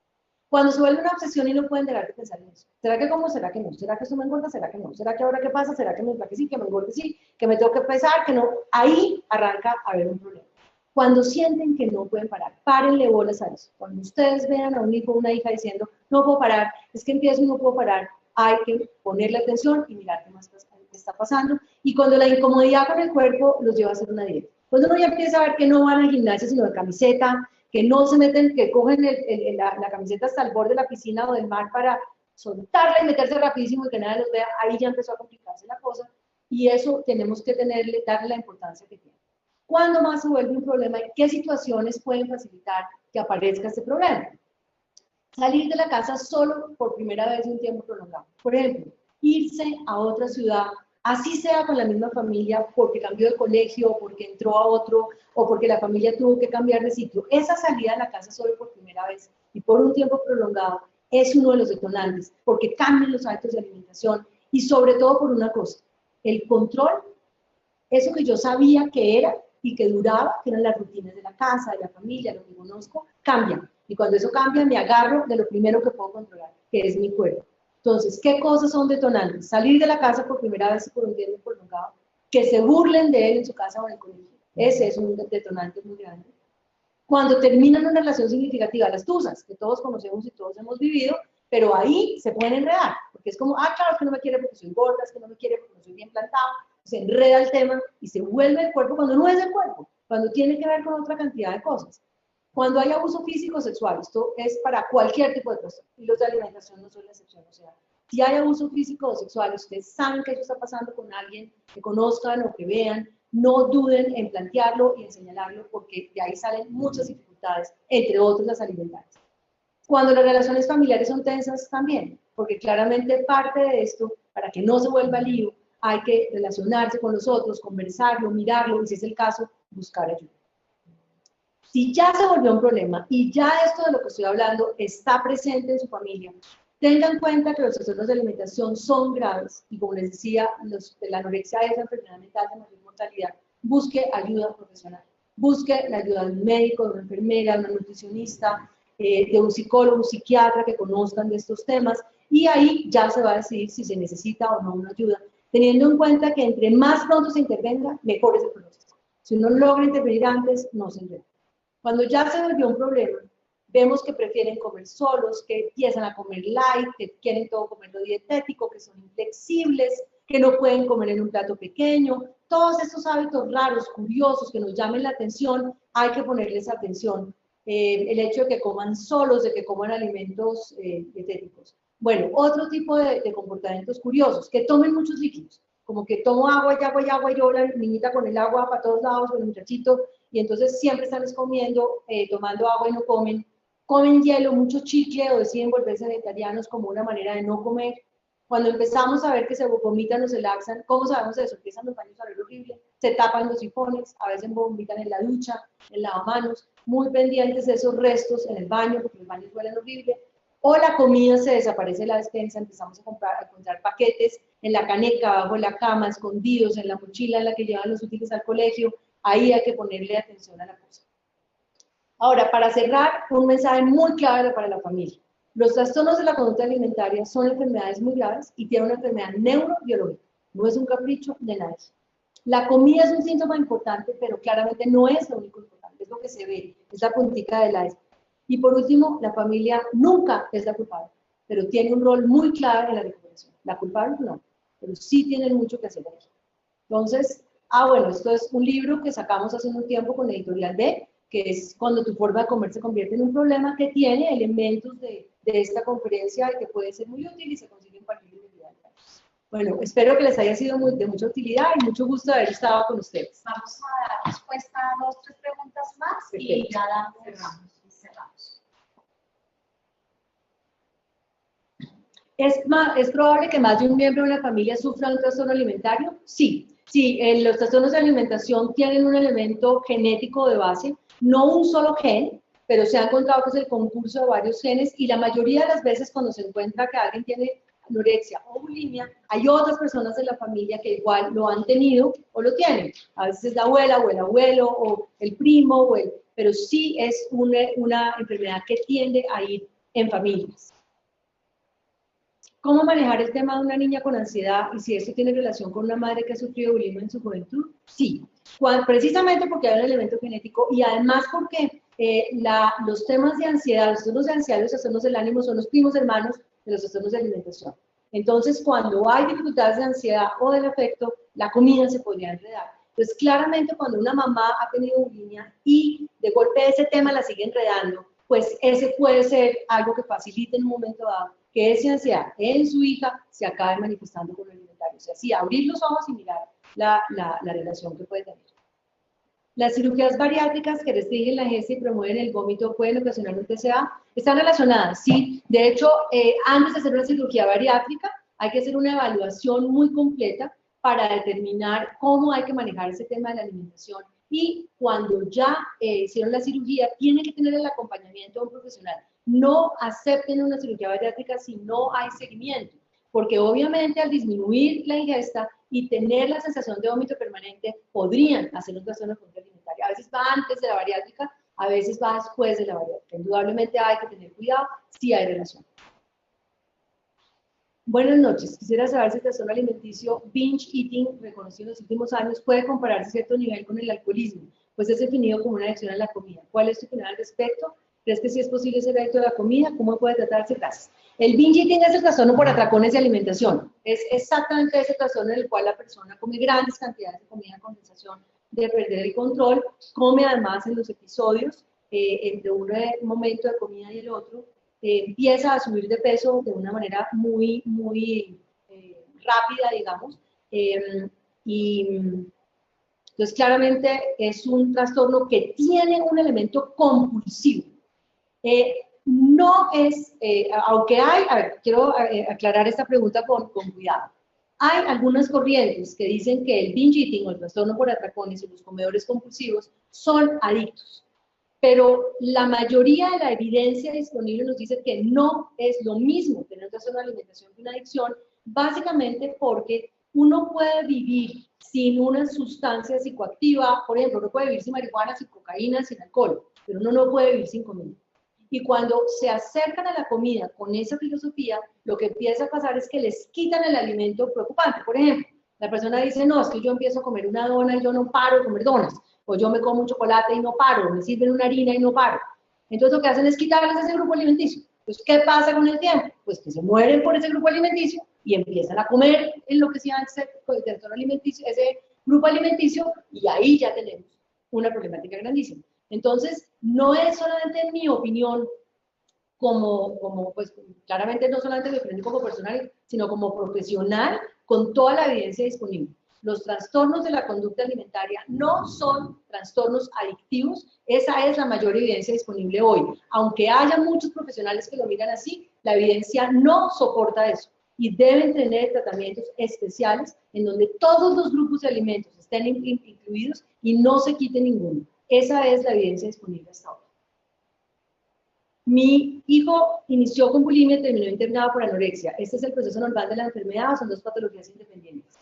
Cuando se vuelve una obsesión y no pueden dejar de pensar en eso. ¿Será que como? ¿Será que no? ¿Será que esto me engorda? ¿Será que no? ¿Será que ahora qué pasa? ¿Será que me enflaque? Sí, que me engorde, sí, que me tengo que pesar, que no. Ahí arranca a haber un problema. Cuando sienten que no pueden parar, párenle bolas a eso. Cuando ustedes vean a un hijo o una hija diciendo, no puedo parar, es que empiezo y no puedo parar, hay que ponerle atención y mirar qué más está pasando. Y cuando la incomodidad con el cuerpo los lleva a hacer una dieta. Cuando uno ya empieza a ver que no van al gimnasio sino de camiseta, que no se meten, que cogen la camiseta hasta el borde de la piscina o del mar para soltarla y meterse rapidísimo y que nadie los vea, ahí ya empezó a complicarse la cosa. Y eso tenemos que darle la importancia que tiene. ¿Cuándo más se vuelve un problema y qué situaciones pueden facilitar que aparezca este problema? Salir de la casa solo por primera vez en un tiempo prolongado. Por ejemplo, irse a otra ciudad, así sea con la misma familia, porque cambió de colegio, o porque entró a otro, o porque la familia tuvo que cambiar de sitio. Esa salida de la casa solo por primera vez y por un tiempo prolongado es uno de los detonantes, porque cambian los hábitos de alimentación Y sobre todo por una cosa, el control, eso que yo sabía que era y que duraba, que eran las rutinas de la casa, de la familia, lo que conozco, cambia. Y cuando eso cambia, me agarro de lo primero que puedo controlar, que es mi cuerpo. Entonces, ¿qué cosas son detonantes? Salir de la casa por primera vez y por un tiempo prolongado, que se burlen de él en su casa o en el colegio. Ese es un detonante muy grande. Cuando terminan una relación significativa, las tusas, que todos conocemos y todos hemos vivido, pero ahí se pueden enredar, porque es como, claro, es que no me quiere porque soy gorda, es que no me quiere porque no soy bien plantado, se enreda el tema y se vuelve el cuerpo cuando no es el cuerpo, cuando tiene que ver con otra cantidad de cosas. Cuando hay abuso físico o sexual, esto es para cualquier tipo de trastorno, y los de alimentación no son la excepción, o sea, si hay abuso físico o sexual, ustedes saben que eso está pasando con alguien que conozcan o que vean, no duden en plantearlo y en señalarlo, porque de ahí salen muchas dificultades, entre otras las alimentarias. Cuando las relaciones familiares son tensas también, porque claramente parte de esto, para que no se vuelva lío, hay que relacionarse con los otros, conversarlo, mirarlo, y si es el caso, buscar ayuda. Si ya se volvió un problema y ya esto de lo que estoy hablando está presente en su familia, tengan en cuenta que los trastornos de alimentación son graves y, como les decía, la anorexia es la enfermedad mental de mayor mortalidad. Busque ayuda profesional. Busque la ayuda de un médico, de una enfermera, de una nutricionista, de un psicólogo, un psiquiatra que conozcan de estos temas, y ahí ya se va a decidir si se necesita o no una ayuda, teniendo en cuenta que entre más pronto se intervenga, mejor es el pronóstico. Si uno logra intervenir antes, no se enreda. Cuando ya se volvió un problema, vemos que prefieren comer solos, que empiezan a comer light, que quieren todo comerlo dietético, que son inflexibles, que no pueden comer en un plato pequeño. Todos estos hábitos raros, curiosos, que nos llamen la atención, hay que ponerles atención. El hecho de que coman solos, de que coman alimentos dietéticos. Bueno, otro tipo de comportamientos curiosos, que tomen muchos líquidos, como que tomo agua y yo la niñita con el agua para todos lados, con el muchachito, y entonces siempre están comiendo, tomando agua y no comen. Comen hielo, mucho chicle o deciden volverse vegetarianos como una manera de no comer. Cuando empezamos a ver que se vomitan o se laxan, ¿cómo sabemos eso? Empiezan los baños a ver horrible, se tapan los sifones, a veces vomitan en la ducha, en lavamanos, muy pendientes de esos restos en el baño, porque los baños huelen horrible. O la comida se desaparece de la despensa, empezamos a encontrar paquetes en la caneca, abajo de la cama, escondidos en la mochila en la que llevan los útiles al colegio. Ahí hay que ponerle atención a la cosa. Ahora, para cerrar, un mensaje muy clave para la familia. Los trastornos de la conducta alimentaria son enfermedades muy graves y tienen una enfermedad neurobiológica. No es un capricho de nadie. La comida es un síntoma importante, pero claramente no es lo único importante, es lo que se ve, es la puntica del iceberg. Y por último, la familia nunca es la culpable, pero tiene un rol muy clave en la recuperación. La culpable no, pero sí tienen mucho que hacer ahí. Entonces, bueno, esto es un libro que sacamos hace un tiempo con Editorial B, que es Cuando tu forma de comer se convierte en un problema, que tiene elementos de esta conferencia y que puede ser muy útil y se consigue en cualquier librería. Bueno, espero que les haya sido de mucha utilidad y mucho gusto haber estado con ustedes. Vamos a dar respuesta a 2 o 3 preguntas más. Perfecto. Y ya cerramos. ¿Es probable que más de un miembro de una familia sufra un trastorno alimentario? Sí. Sí, los trastornos de alimentación tienen un elemento genético de base, no un solo gen, pero se ha encontrado que es el concurso de varios genes, y la mayoría de las veces cuando se encuentra que alguien tiene anorexia o bulimia, hay otras personas de la familia que igual lo han tenido o lo tienen. A veces es la abuela o el abuelo o el primo, pero sí es una enfermedad que tiende a ir en familias. ¿Cómo manejar el tema de una niña con ansiedad y si esto tiene relación con una madre que ha sufrido bulimia en su juventud? Sí, precisamente porque hay un elemento genético y además porque los temas de ansiedad, los trastornos de ansiedad y los trastornos del ánimo son los primos hermanos de los trastornos de alimentación. Entonces, cuando hay dificultades de ansiedad o del afecto, la comida se podría enredar. Entonces, claramente, cuando una mamá ha tenido bulimia y de golpe ese tema la sigue enredando, pues ese puede ser algo que facilite en un momento dado que esa ansiedad en su hija se acabe manifestando con el alimentario. O sea, sí, abrir los ojos y mirar la relación que puede tener. Las cirugías bariátricas que restringen la ingesta y promueven el vómito pueden ocasionar un TCA. ¿Están relacionadas? Sí. De hecho, antes de hacer una cirugía bariátrica, hay que hacer una evaluación muy completa para determinar cómo hay que manejar ese tema de la alimentación. Y cuando ya hicieron la cirugía, tienen que tener el acompañamiento de un profesional. No acepten una cirugía bariátrica si no hay seguimiento. porque obviamente al disminuir la ingesta y tener la sensación de vómito permanente, podrían hacer un trastorno de conducta alimentaria. A veces va antes de la bariátrica, a veces va después de la bariátrica. Indudablemente hay que tener cuidado, sí hay relación. Buenas noches. Quisiera saber si el trastorno alimenticio binge eating, reconocido en los últimos años, puede compararse a cierto nivel con el alcoholismo, pues es definido como una adicción a la comida. ¿Cuál es tu opinión al respecto? ¿Crees que sí es posible ser adicto a la comida? ¿Cómo puede tratarse? Gracias. El binge eating es el trastorno por atracones de alimentación. Es exactamente ese trastorno en el cual la persona come grandes cantidades de comida con sensación de perder el control, come además en los episodios, entre un momento de comida y el otro, empieza a subir de peso de una manera muy rápida, digamos, y entonces claramente es un trastorno que tiene un elemento compulsivo. No es, aunque hay, a ver, quiero aclarar esta pregunta con cuidado. Hay algunas corrientes que dicen que el binge eating o el trastorno por atracones y los comedores compulsivos son adictos, pero la mayoría de la evidencia disponible nos dice que no es lo mismo tener un trastorno de alimentación que una adicción, básicamente porque uno puede vivir sin una sustancia psicoactiva, por ejemplo, uno puede vivir sin marihuana, sin cocaína, sin alcohol, pero uno no puede vivir sin comida. Y cuando se acercan a la comida con esa filosofía, lo que empieza a pasar es que les quitan el alimento preocupante. Por ejemplo, la persona dice, no, es que yo empiezo a comer una dona y yo no paro de comer donas, o yo me como un chocolate y no paro, me sirven una harina y no paro. Entonces lo que hacen es quitarles ese grupo alimenticio. Entonces, ¿qué pasa con el tiempo? Pues que se mueren por ese grupo alimenticio y empiezan a comer enloquecidamente ese grupo alimenticio, y ahí ya tenemos una problemática grandísima. Entonces, no es solamente mi opinión pues claramente no solamente mi opinión como personal, sino como profesional, con toda la evidencia disponible. Los trastornos de la conducta alimentaria no son trastornos adictivos, esa es la mayor evidencia disponible hoy. Aunque haya muchos profesionales que lo miran así, la evidencia no soporta eso y deben tener tratamientos especiales en donde todos los grupos de alimentos estén incluidos y no se quite ninguno. Esa es la evidencia disponible hasta ahora. Mi hijo inició con bulimia y terminó internado por anorexia. ¿Este es el proceso normal de la enfermedad o son dos patologías independientes?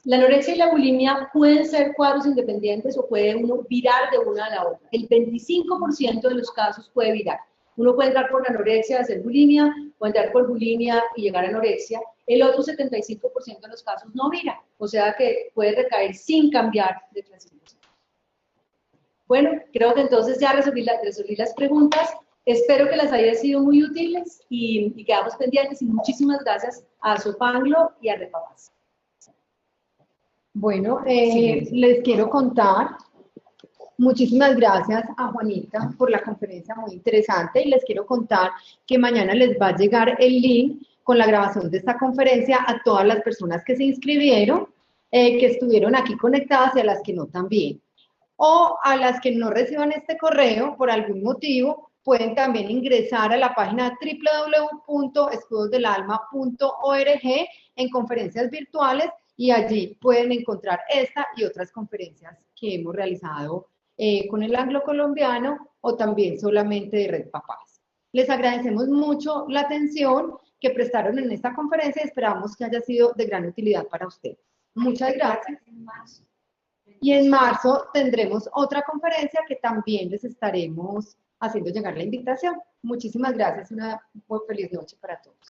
La anorexia y la bulimia pueden ser cuadros independientes o puede uno virar de una a la otra. El 25% de los casos puede virar. Uno puede entrar por anorexia y hacer bulimia, o entrar por bulimia y llegar a anorexia. El otro 75% de los casos no vira, o sea que puede recaer sin cambiar de clasificación. Bueno, creo que entonces ya resolví las preguntas. Espero que les haya sido muy útiles y quedamos pendientes. Y muchísimas gracias a Sopanglo y a Repapaz. Bueno, les quiero contar, muchísimas gracias a Juanita por la conferencia muy interesante, y les quiero contar que mañana les va a llegar el link con la grabación de esta conferencia a todas las personas que se inscribieron, que estuvieron aquí conectadas y a las que no también. O a las que no reciban este correo por algún motivo, pueden también ingresar a la página www.escudosdelalma.org en conferencias virtuales, y allí pueden encontrar esta y otras conferencias que hemos realizado con el Anglo Colombiano o también solamente de Red Papás. Les agradecemos mucho la atención que prestaron en esta conferencia y esperamos que haya sido de gran utilidad para ustedes. Muchas gracias. Y en marzo tendremos otra conferencia que también les estaremos haciendo llegar la invitación. Muchísimas gracias y una muy feliz noche para todos.